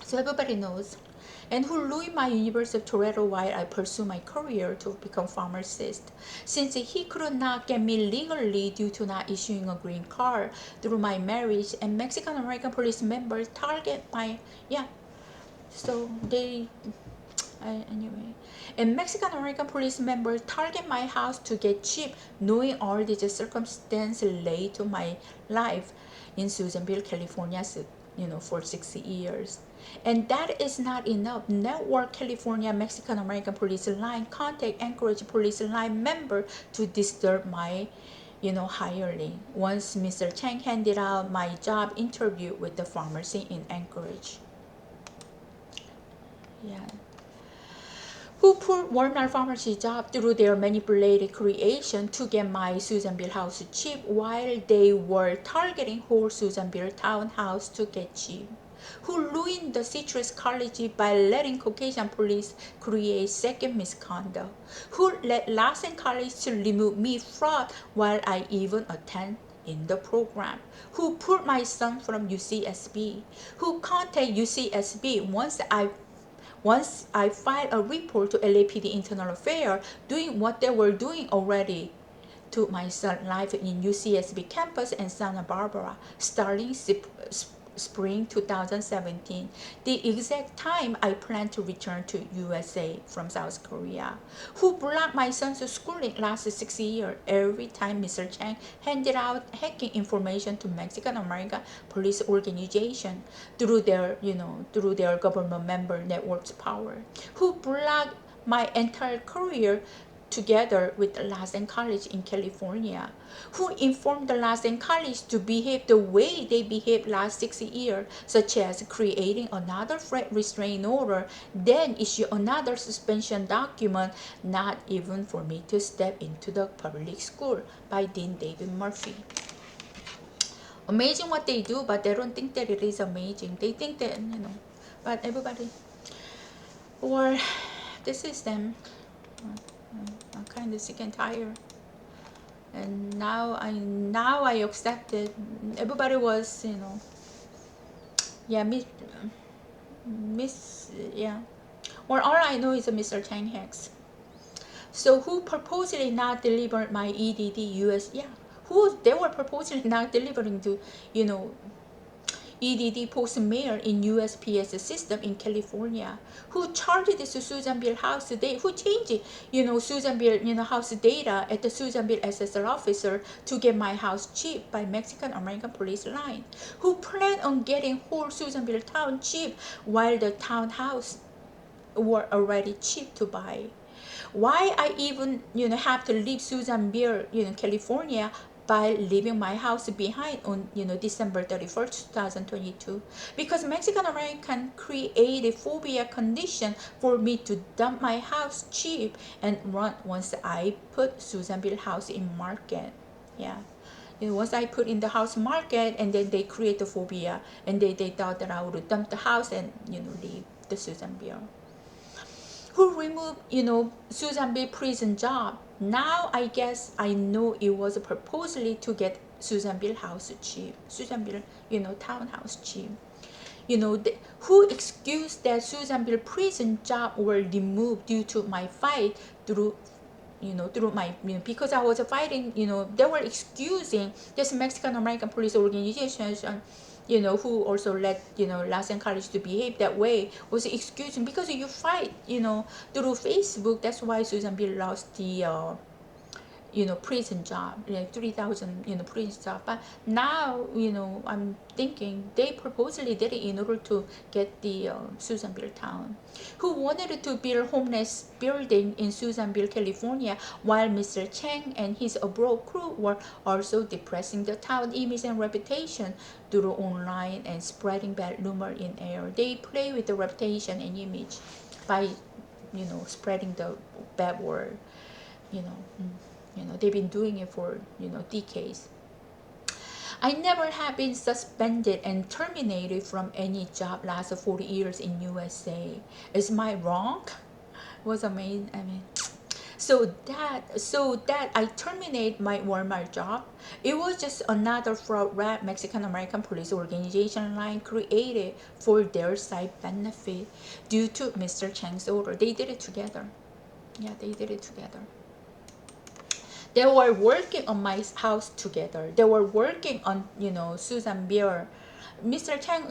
So everybody knows. And who ruined my University of Toronto while I pursue my career to become pharmacist. Since he could not get me legally due to not issuing a green card through my marriage, and Mexican American police members target my, so they, anyway. And Mexican American police members target my house to get cheap, knowing all these circumstances led to my life in Susanville, California for 60 years. And that is not enough. Network California Mexican American Police Line contact Anchorage Police Line member to disturb my hiring. Once Mr. Chang handed out my job interview with the pharmacy in Anchorage. Yeah. Who put Walmart pharmacy job through their manipulated creation to get my Susanville house cheap while they were targeting whole Susanville townhouse to get cheap. Who ruined the Citrus College by letting Caucasian police create second misconduct. Who let Lassen College to remove me fraud while I even attend in the program. Who put my son from UCSB. Who contact UCSB once I filed a report to LAPD Internal Affairs doing what they were doing already to my son's life in UCSB campus in Santa Barbara starting spring 2017, the exact time I plan to return to USA from South Korea. Who blocked my son's schooling last 6 years every time Mr. Chang handed out hacking information to Mexican American Police Organization through their government member network's power. Who blocked my entire career together with Lassen College in California. Who informed the Lassen College to behave the way they behaved last 6 years, such as creating another restraining order, then issue another suspension document, not even for me to step into the public school, by Dean David Murphy. Amazing what they do, but they don't think that it is amazing. They think that, but everybody, or this is them. I'm kind of sick and tired, and now I accept it. Everybody was, yeah, yeah. Well, all I know is a Mr. Chang hacks. So who purposely not delivered my EDD US? Yeah, who they were purposely not delivering to, EDD post mail in USPS system in California. Who charged this to Susanville house data? Who changed it? Susanville, house data at the Susanville SSR officer to get my house cheap by Mexican American Police Line. Who planned on getting whole Susanville town cheap while the townhouse were already cheap to buy? Why I even have to leave Susanville, California, by leaving my house behind on December 31st, 2022, because Mexican American created phobia condition for me to dump my house cheap and run once I put Susanville house in market. Yeah. Once I put in the house market, and then they create the phobia, and they thought that I would dump the house and leave the Susanville. Who removed Susanville prison job? Now I guess I know it was purposely to get Susanville house cheap, Susanville townhouse cheap. Who excused that Susanville prison job were removed due to my fight through my because I was fighting. They were excusing this Mexican American Police Organization, who also let Lassen College to behave that way, was excusing because you fight through Facebook. That's why Susanville lost the prison job, 3,000 prison job. But now I'm thinking they purposely did it in order to get the Susanville town. Who wanted to build homeless building in Susanville, California, while Mr. Chang and his abroad crew were also depressing the town image and reputation through online and spreading bad rumor in air. They play with the reputation and image by spreading the bad word. They've been doing it for decades. I never have been suspended and terminated from any job last 40 years in USA. Is my wrong? Was amazing. So that I terminate my Walmart job, it was just another fraud rap Mexican American Police Organization line created for their side benefit due to Mr. Chang's order. They did it together. Yeah, they did it together. They were working on my house together. They were working on Susanville. Mr. Chang,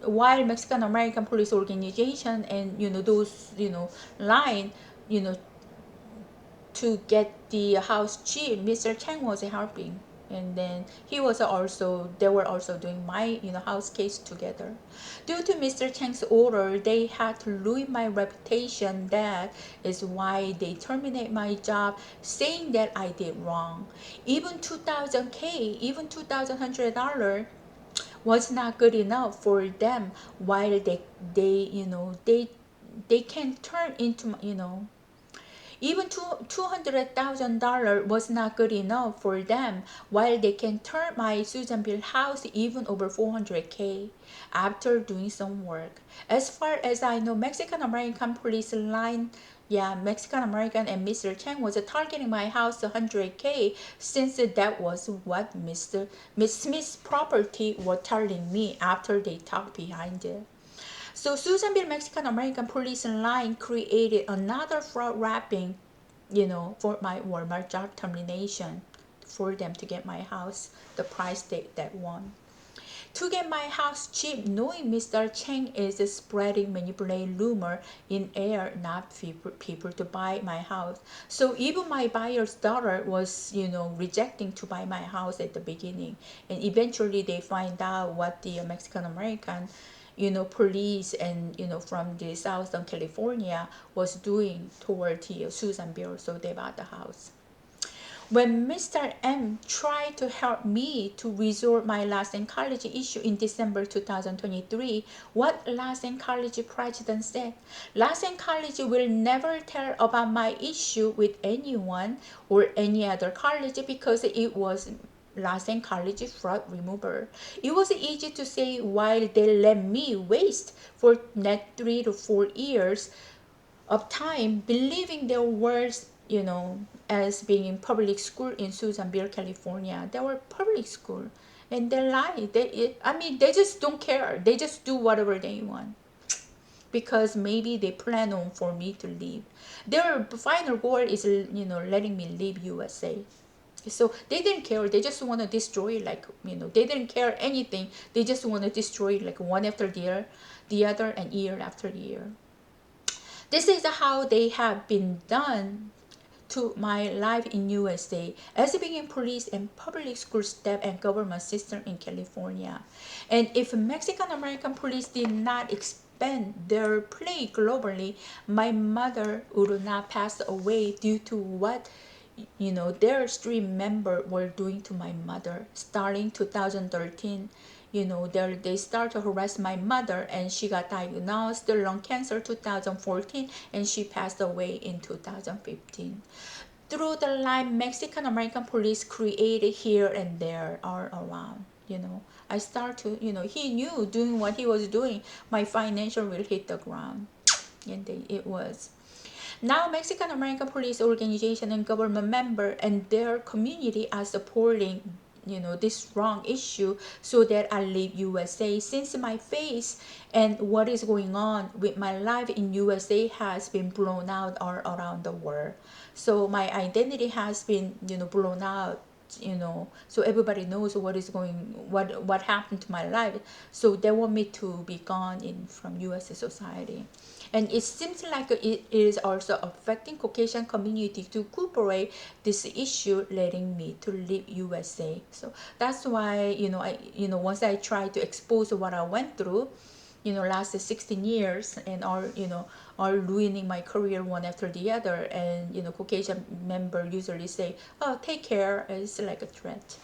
while Mexican American Police Organization and those line, to get the house cheap, Mr. Chang was helping. And then they were also doing my, house case together. Due to Mr. Chang's order, they had to ruin my reputation. That is why they terminate my job, saying that I did wrong. Even 2000K, even $2,100 was not good enough for them, while they can turn into, even $200,000 was not good enough for them, while they can turn my Susanville house even over 400K after doing some work. As far as I know, Mexican American police line, yeah, Mexican American and Mr. Chang was targeting my house 100K, since that was what Miss Smith's property was telling me after they talked behind it. So Susanville Mexican American Police line created another fraud wrapping, for my Walmart job termination, for them to get my house, the price that won. To get my house cheap, knowing Mr. Chang is spreading manipulated rumor in air, not people to buy my house. So even my buyer's daughter was, rejecting to buy my house at the beginning. And eventually they find out what the Mexican American, police and, from the Southern California was doing toward the Susanville. So they bought the house. When Mr. M tried to help me to resolve my Lassen College issue in December 2023, what Lassen College president said, Lassen College will never tell about my issue with anyone or any other college because it was Lassen College fraud remover. It was easy to say while they let me waste for net 3 to 4 years of time believing their words, as being in public school in Susanville, California. They were public school, and they lie. They just don't care. They just do whatever they want because maybe they plan on for me to leave. Their final goal is, letting me leave USA. So they didn't care. They just want to destroy, like, they didn't care anything. They just want to destroy, like, one after the other, and year after year. This is how they have been done to my life in USA as being in police and public school staff and government system in California. And if Mexican American police did not expand their play globally, my mother would not pass away due to what their stream member were doing to my mother. Starting 2013, they start to harass my mother, and she got diagnosed with lung cancer 2014, and she passed away in 2015. Through the line, Mexican American police created here and there all around. I start to, he knew doing what he was doing, my financial will hit the ground, and it was. Now, Mexican American Police organization and government member and their community are supporting, this wrong issue so that I leave USA, since my face and what is going on with my life in USA has been blown out all around the world. So my identity has been, blown out, so everybody knows what happened to my life. So they want me to be gone from US society. And it seems like it is also affecting Caucasian community to cooperate this issue, letting me to leave USA. So that's why, once I try to expose what I went through, last 16 years, and are ruining my career one after the other. And Caucasian member usually say, oh, take care, it's like a threat.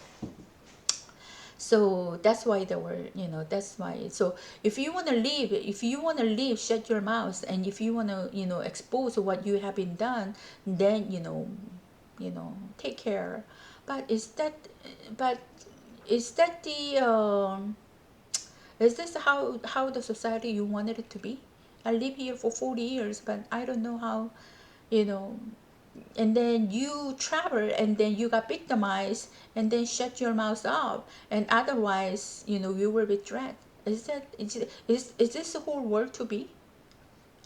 So that's why they were, that's why. So if you want to leave, shut your mouth. And if you want to, expose what you have been done, then, take care. But is that is this how the society you wanted it to be? I live here for 40 years, but I don't know how, and then you travel, and then you got victimized, and then shut your mouth up, and otherwise, you will be threatened. Is this the whole world to be?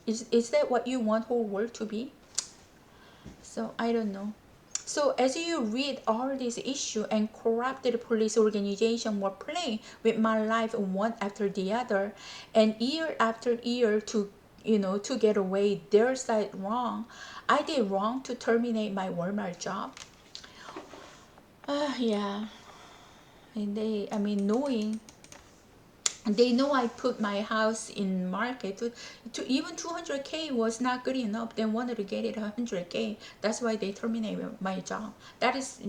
Is that what you want whole world to be? So I don't know. So as you read all these issues, and corrupted police organization were playing with my life one after the other, and year after year to get away their side wrong. I did wrong to terminate my Walmart job. Yeah. And I mean, knowing, they know I put my house in market to even 200K was not good enough. They wanted to get it 100K. That's why they terminated my job. That is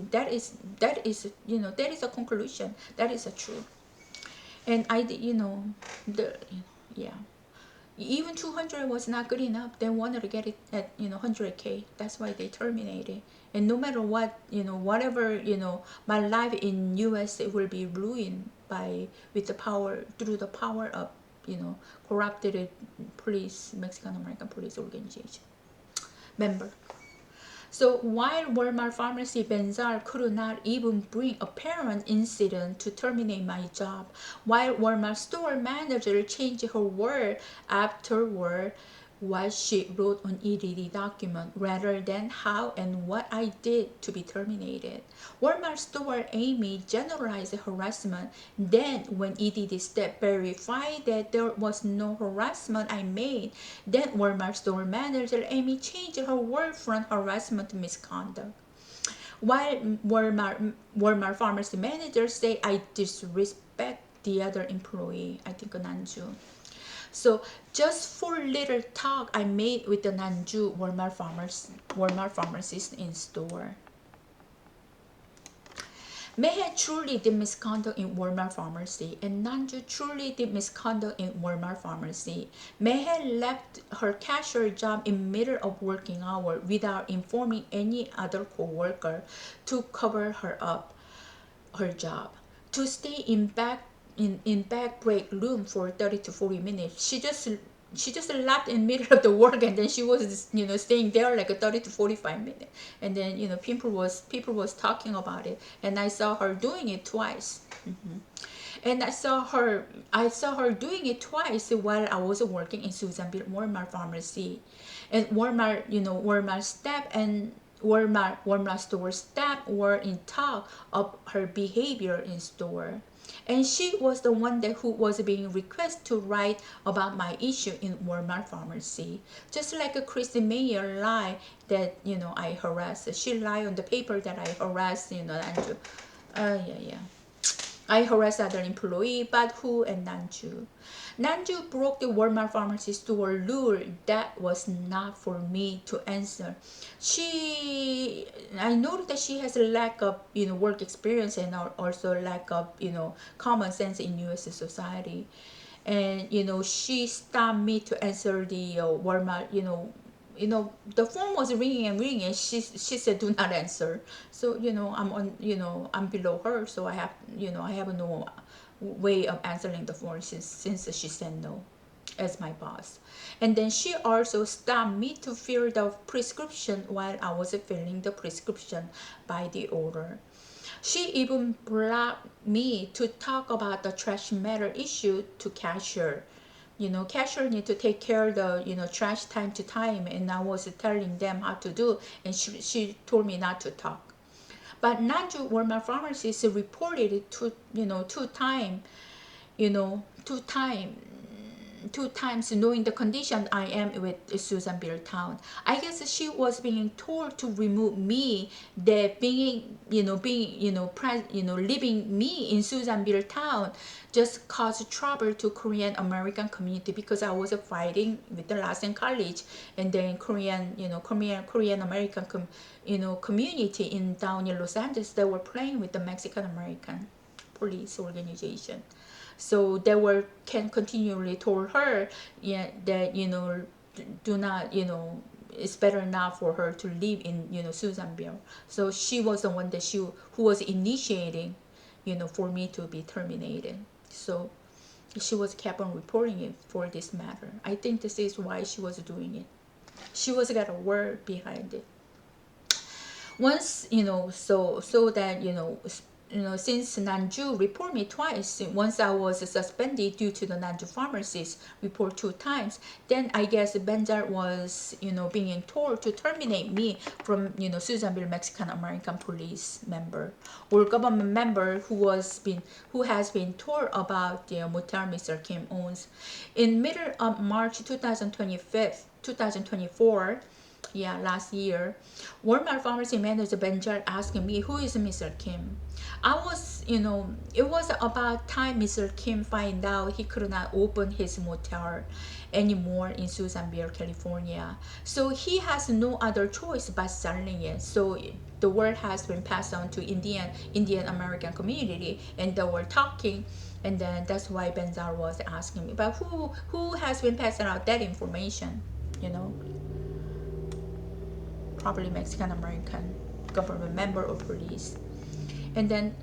a conclusion. That is a truth. And I did, yeah. Even 200 was not good enough. They wanted to get it at 100K. That's why they terminated. And no matter what, whatever, my life in US, it will be ruined by with the power, through the power of corrupted police, Mexican American police organization member. So while Walmart pharmacy Benzar could not even bring a parent incident to terminate my job, while Walmart store manager changed her word afterward, what she wrote on EDD document rather than how and what I did to be terminated. Walmart store Amy generalized harassment. Then when EDD step verified that there was no harassment I made, then Walmart store manager Amy changed her word from harassment to misconduct. While Walmart pharmacy manager say I disrespect the other employee, I think Nanju. So just for little talk I made with the Nanju Walmart pharmacist in store. Mehe truly did misconduct in Walmart pharmacy, and Nanju truly did misconduct in Walmart pharmacy. Mehe left her cashier job in middle of working hour without informing any other co-worker to cover her job. To stay in back break room for 30 to 40 minutes. She just left in middle of the work, and then she was staying there like a 30 to 45 minutes, and then people was talking about it, and I saw her doing it twice. And I saw her doing it twice while I was working in Susanville Walmart pharmacy. And Walmart staff and Walmart store staff were in talk of her behavior in store. And she was the one who was being requested to write about my issue in Walmart pharmacy. Just like a Christy Mayer lie that I harassed. She lied on the paper that I harassed Andrew. Yeah. I harassed other employee, but who and Nanju. Nanju broke the Walmart pharmacy store rule. That was not for me to answer. I noticed that she has a lack of work experience, and also lack of common sense in U.S. society. And she stopped me to answer the Walmart the phone was ringing and ringing, and she said do not answer. So I'm below her, so I have no way of answering the phone since she said no as my boss. And then she also stopped me to fill the prescription while I was filling the prescription by the order. She even blocked me to talk about the trash matter issue to cashier. Cashier need to take care of the trash time to time, and I was telling them how to do, and she told me not to talk. But Nanju Walmart pharmacist reported two times knowing the condition I am with Susanville town. I guess she was being told to remove me, that living me in Susanville town just caused trouble to Korean American community, because I was fighting with the Lassen College, and then Korean American community in down in Los Angeles that were playing with the Mexican American police organization. So they can continually told her, that do not it's better not for her to live in Susanville. So she was the one who was initiating for me to be terminated. So she was kept on reporting it for this matter. I think this is why she was doing it. She was got a word behind it. Once so that since Nanju reported me twice, once I was suspended due to the Nanju pharmacist report 2 times, then I guess Benjar was being told to terminate me from Susanville Mexican American Police member or government member who has been told about the motel Mr. Kim owns. In middle of March 2024, yeah, last year, Walmart pharmacy manager Benjar asking me, who is Mr. Kim? I was, it was about time Mr. Kim find out he could not open his motel anymore in Susanville, California. So he has no other choice but selling it. So the word has been passed on to Indian American community, and they were talking, and then that's why Benzar was asking me, but who has been passing out that information? You know, probably Mexican American government member or police. And then,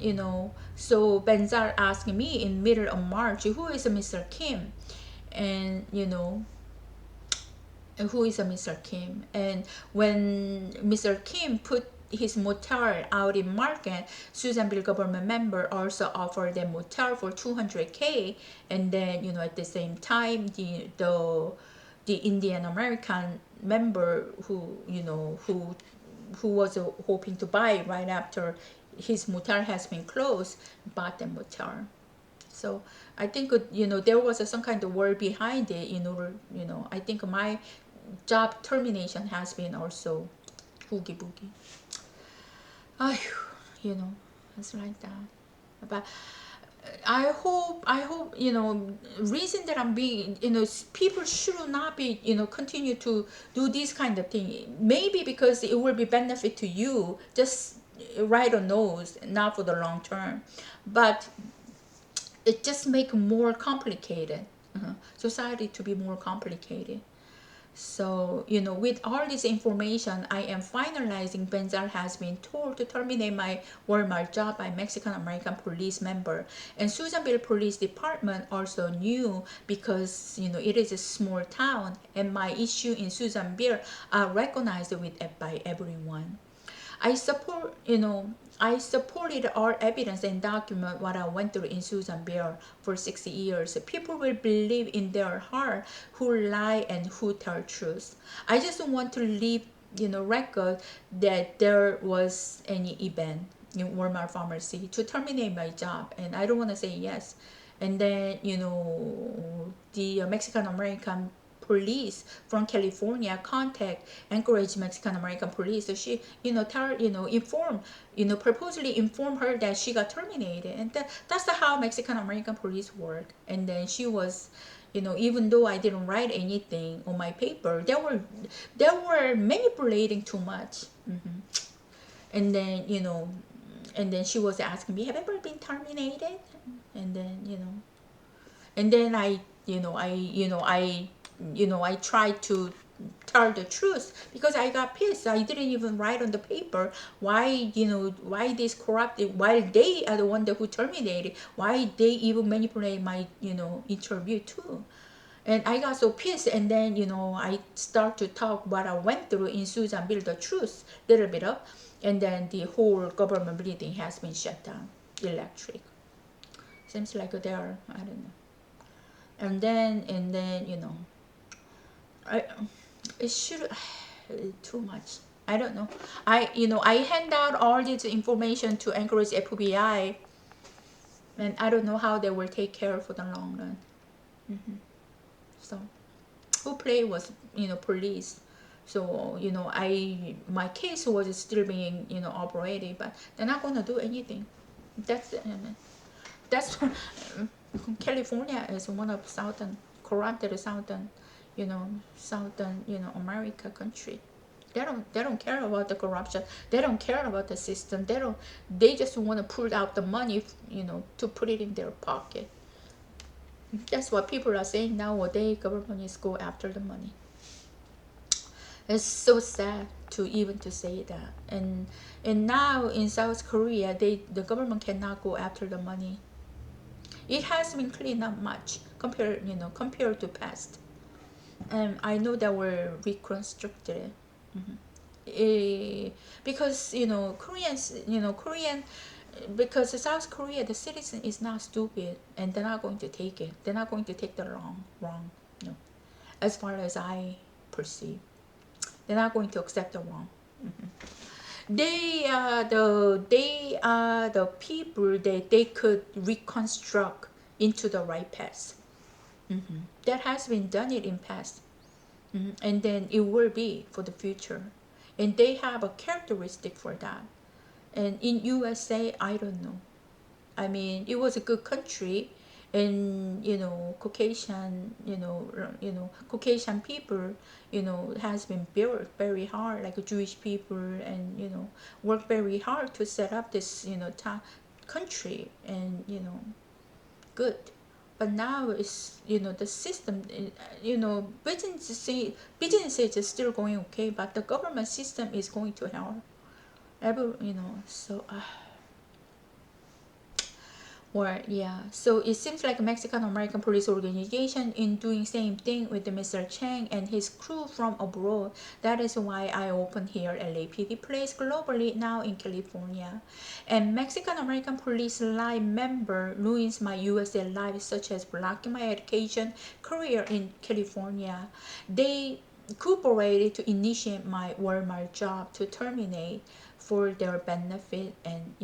so Benzar asking me in middle of March, who is Mr. Kim? And, who is a Mr. Kim? And when Mr. Kim put his motel out in market, Susanville government member also offered them motel for 200K. And then, at the same time, the Indian American member who was hoping to buy right after his motel has been closed, bought the motel. So I think, there was some kind of word behind it in order, I think my job termination has been also boogie boogie. It's like that. But I hope, reason that I'm being, people should not be, continue to do this kind of thing. Maybe because it will be benefit to you, just right or nose, not for the long term. But it just make more complicated. Society to be more complicated. So, with all this information, I am finalizing. Benzar has been told to terminate my Walmart job by Mexican American police member. And Susanville Police Department also knew, because, it is a small town, and my issue in Susanville are recognized by everyone. I supported all evidence and document what I went through in Susanville for 60 years. People will believe in their heart who lie and who tell truth. I just want to leave, record that there was any event in Walmart Pharmacy to terminate my job, and I don't want to say yes. And then, the Mexican American police from California contact Anchorage Mexican American Police. So she, purposely inform her that she got terminated, and that's how Mexican American Police work. And then she was, even though I didn't write anything on my paper, they were manipulating too much. And then, and then she was asking me, have you ever been terminated? And then, and then I tried to tell the truth, because I got pissed. I didn't even write on the paper why this corrupted, why they are the one who terminated, why they even manipulate my interview too. And I got so pissed, and then I start to talk what I went through in Susanville, the truth, little bit up, and then the whole government building has been shut down, electric. Seems like they are, I don't know. And then it should too much. I don't know. I hand out all this information to Anchorage FBI, and I don't know how they will take care for the long run. So who play was police. So my case was still being operated, but they're not gonna do anything. That's California is one of corrupted southern America country. They don't care about the corruption. They don't care about the system. They just want to pull out the money, to put it in their pocket. That's what people are saying nowadays. Government is go after the money. It's so sad to say that. And now in South Korea, the government cannot go after the money. It has been cleaned up much compared to past. And I know that we're reconstructed. Because Korean, because South Korea, the citizen is not stupid, and they're not going to take it. They're not going to take the wrong. As far as I perceive, they're not going to accept the wrong. They are the people that they could reconstruct into the right path. That has been done it in past. And then it will be for the future. And they have a characteristic for that. And in USA, I don't know. I mean, it was a good country, and Caucasian, Caucasian people, has been built very hard, like Jewish people, and worked very hard to set up this, country, and good. But now it's the system, businesses is still going okay, but the government system is going to hell. So. Or yeah, so it seems like Mexican American Police Organization in doing same thing with Mr. Chang and his crew from abroad. That is why I opened here LAPD place globally now in California. And Mexican American Police Live member ruins my USA life, such as blocking my education career in California. They cooperated to initiate my Walmart job to terminate for their benefit, and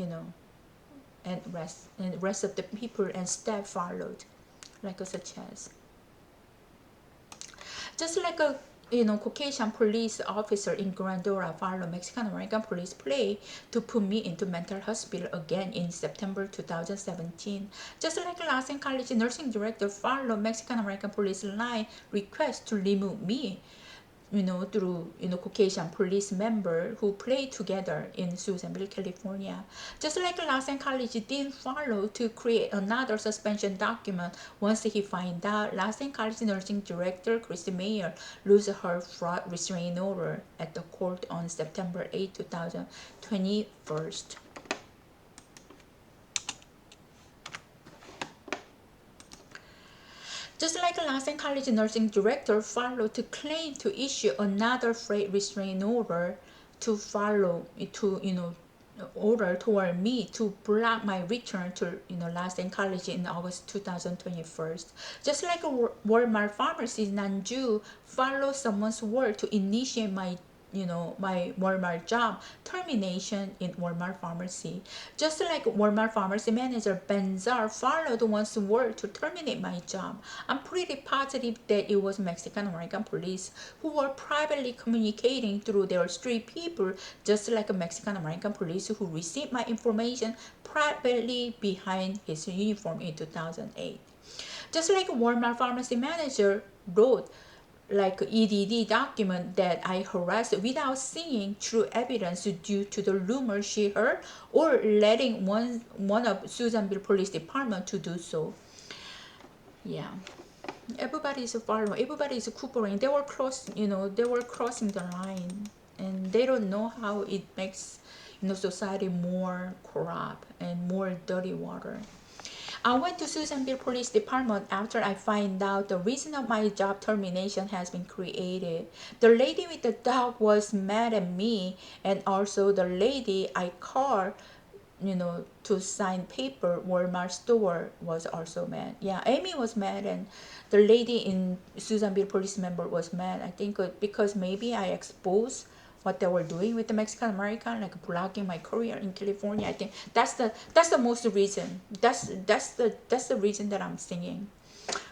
and rest of the people and staff followed, like such as just like a Caucasian police officer in Glendora followed Mexican American police play to put me into mental hospital again in September 2017. Just like Los Angeles College nursing director followed Mexican American police line request to remove me, through Caucasian police member who played together in Susanville, California. Just like Los Angeles College didn't follow to create another suspension document once he find out Los Angeles College nursing director Christy Mayer lose her fraud restraining order at the court on September 8, 2021. Just like Los Angeles College nursing director followed to claim to issue another freight restraining order to follow to order toward me to block my return to Los Angeles College in August 2021. Just like a Walmart pharmacy Nanju follow someone's word to initiate my Walmart job termination in Walmart pharmacy. Just like Walmart pharmacy manager Benzar followed one's word to terminate my job. I'm pretty positive that it was Mexican American police who were privately communicating through their street people, just like a Mexican American police who received my information privately behind his uniform in 2008. Just like Walmart pharmacy manager wrote like EDD document that I harassed without seeing true evidence due to the rumor she heard or letting one of Susanville Police Department to do so. Yeah. Everybody is following, everybody is cooperating. They were crossing the line, and they don't know how it makes society more corrupt and more dirty water. I went to Susanville Police Department after I find out the reason of my job termination has been created. The lady with the dog was mad at me, and also the lady I called, to sign paper Walmart store was also mad. Yeah, Amy was mad, and the lady in Susanville Police member was mad. I think because maybe I exposed what they were doing with the Mexican American, like blocking my career in California. I think that's the most reason. That's the reason that I'm singing.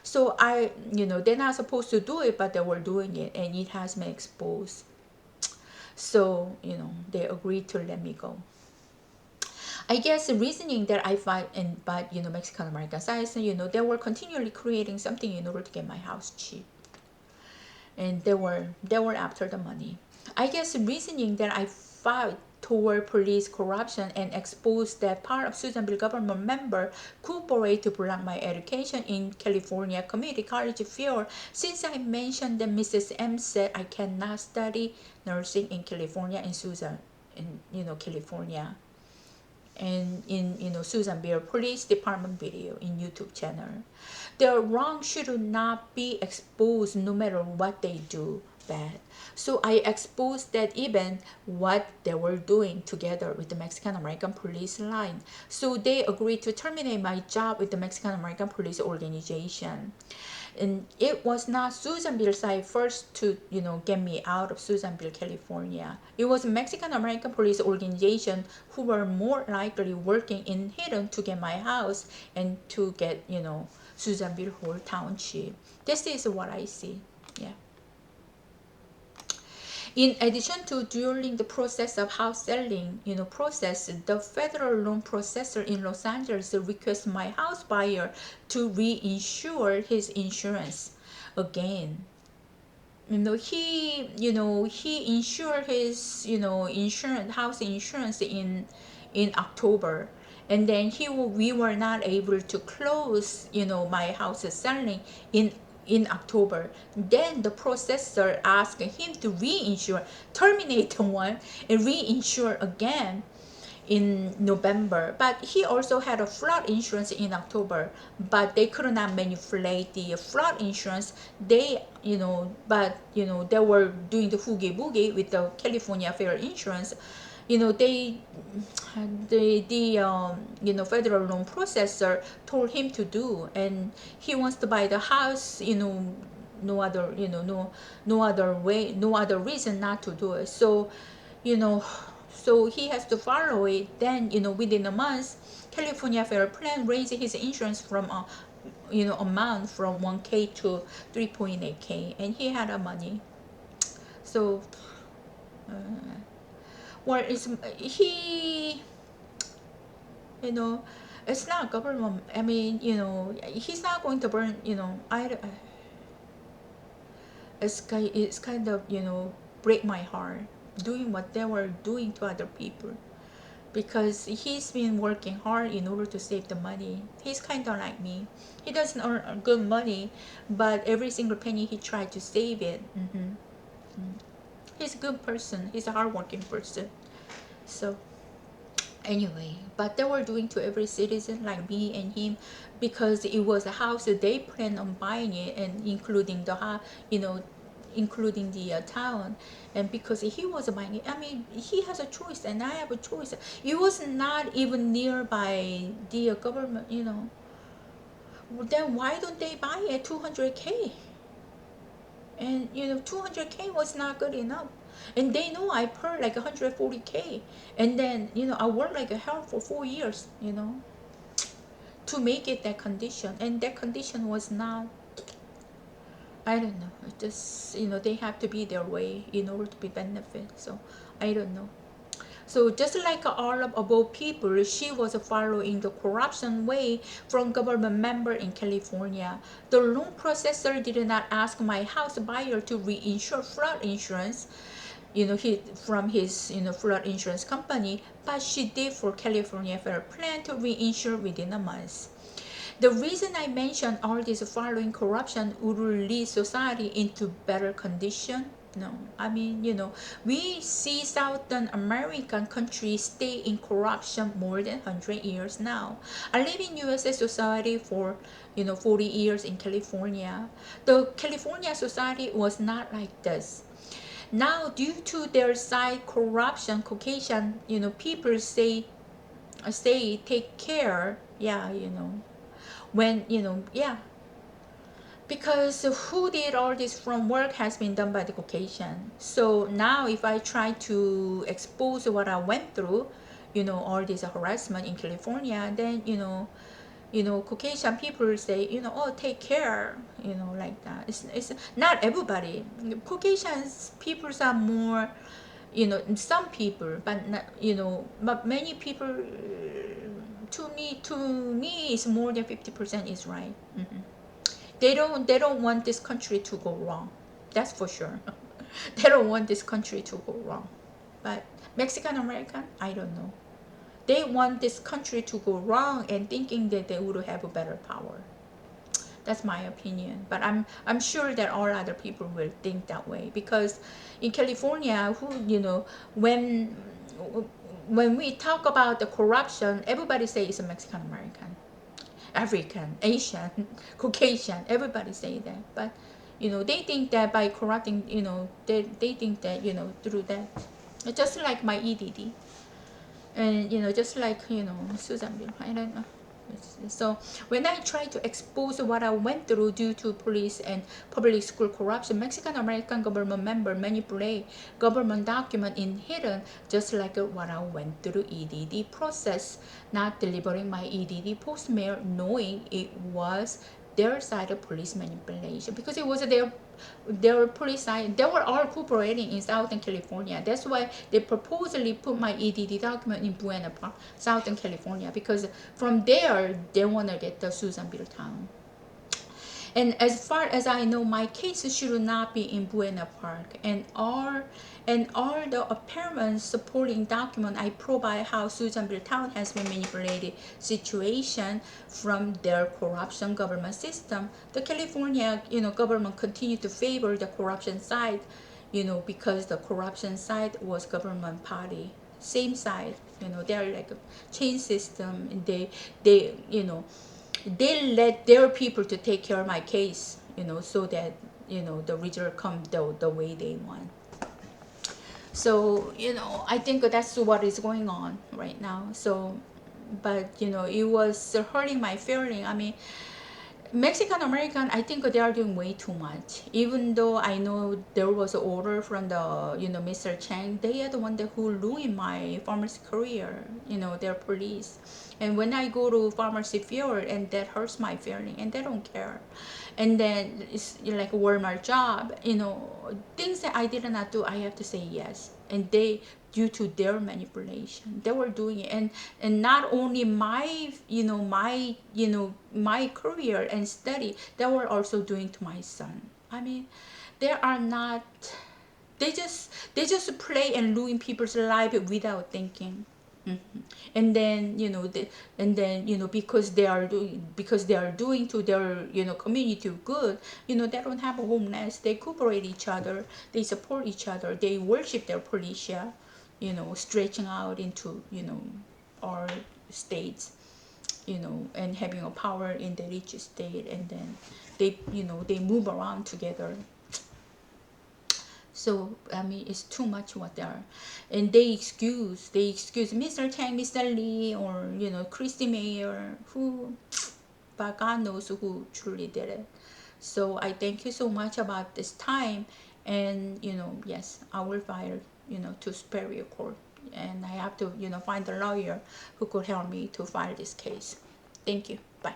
So they're not supposed to do it, but they were doing it, and it has been exposed. So they agreed to let me go. I guess the reasoning that I find but Mexican American side, they were continually creating something in order to get my house cheap, and they were after the money. I guess reasoning that I filed toward police corruption and exposed that part of Susanville government member cooperate to block my education in California Community College field, since I mentioned that Mrs. M said I cannot study nursing in California in California, and in Susanville Police Department video in YouTube channel. Their wrong should not be exposed no matter what they do bad. So I exposed that even what they were doing together with the Mexican American Police line. So they agreed to terminate my job with the Mexican American Police organization. And it was not Susanville side first to get me out of Susanville, California. It was Mexican American Police organization who were more likely working in hidden to get my house and to get Susanville whole township. This is what I see. Yeah. In addition to during the process of house selling, process, the federal loan processor in Los Angeles requests my house buyer to reinsure his insurance again. He insured his insurance, house insurance in October, and then we were not able to close my house selling in October. Then the processor asked him to reinsure, terminate one and reinsure again in November. But he also had a flood insurance in October, but they could not manipulate the flood insurance. They were doing the hoogie boogie with the California Fair Insurance. The federal loan processor told him to do, and he wants to buy the house. No other no other way, no other reason not to do it. You know so he has to follow it. Then within a month, California Fair Plan raised his insurance from amount from 1K to 3.8K, and he had a money. So well, he it's not government. I mean, he's not going to burn. It's kind of break my heart doing what they were doing to other people, because he's been working hard in order to save the money. He's kind of like me. He doesn't earn good money, but every single penny he tried to save it. He's a good person. He's a hardworking person. So anyway, but they were doing to every citizen like me and him, because it was a house that they planned on buying it, and including the town. And because he was buying it, I mean, he has a choice and I have a choice. It was not even nearby the government. Then why don't they buy it 200K? And 200K was not good enough, and they know I paid like 140K, and then I worked like hell for 4 years to make it that condition, and that condition was not, I don't know. It just they have to be their way in order to be benefit. So I don't know. So just like all of above people, she was following the corruption way from government member in California. The loan processor did not ask my house buyer to reinsure flood insurance, from his flood insurance company, but she did for California Fair Plan to reinsure within a month. The reason I mention all this following corruption would lead society into better condition. No, I mean, we see Southern American countries stay in corruption more than 100 years now. I live in USA society for 40 years in California. The California society was not like this. Now, due to their side corruption, Caucasian people say take care. Yeah, when because who did all this from work has been done by the Caucasian. So now if I try to expose what I went through, all this harassment in California, then Caucasian people say, oh, take care, like that. It's not everybody. Caucasians people are more, some people, but not, but many people, to me is more than 50% is right. They don't want this country to go wrong. That's for sure. They don't want this country to go wrong. But Mexican American, I don't know. They want this country to go wrong and thinking that they would have a better power. That's my opinion. But I'm sure that all other people will think that way, because in California, when we talk about the corruption, everybody say it's a Mexican American, African, Asian, Caucasian, everybody say that. But they think that by corrupting, they think that through that, just like my EDD, and just like Susanville, I don't know. So when I try to expose what I went through due to police and public school corruption, Mexican American government member manipulate government document in hidden, just like what I went through EDD process, not delivering my EDD postmail knowing it was their side of police manipulation, because it was their police side. They were all cooperating in Southern California. That's why they purposely put my EDD document in Buena Park, Southern California, because from there they want to get the Susanville town. And as far as I know, my case should not be in Buena Park. And all the apparent supporting document I provide how Susanville town has been manipulated situation from their corruption government system. The California, government continued to favor the corruption side, because the corruption side was government party, same side. They're like a chain system, and they let their people to take care of my case, so that the result come the way they want. So I think that's what is going on right now. So, but it was hurting my feeling. I mean, Mexican American, I think they are doing way too much. Even though I know there was an order from the, Mr. Chang, they are the one who ruined my pharmacy career, their police. And when I go to pharmacy field, and that hurts my feeling, and they don't care. And then it's like a Walmart job, things that I did not do, I have to say yes. And they, due to their manipulation, they were doing it. And not only my career and study, they were also doing to my son. I mean, they are not, they just play and ruin people's life without thinking. And then because they are doing to their community good, they don't have a homeless, they cooperate each other, they support each other, they worship their policia, stretching out into our states, and having a power in the rich state, and then they move around together. So I mean, it's too much what they are, and they excuse Mr. Chang, Mr. Lee, or Christy Mayer, who, but God knows who truly did it. So I thank you so much about this time, and yes, I will file to Superior Court, and I have to find a lawyer who could help me to file this case. Thank you. Bye.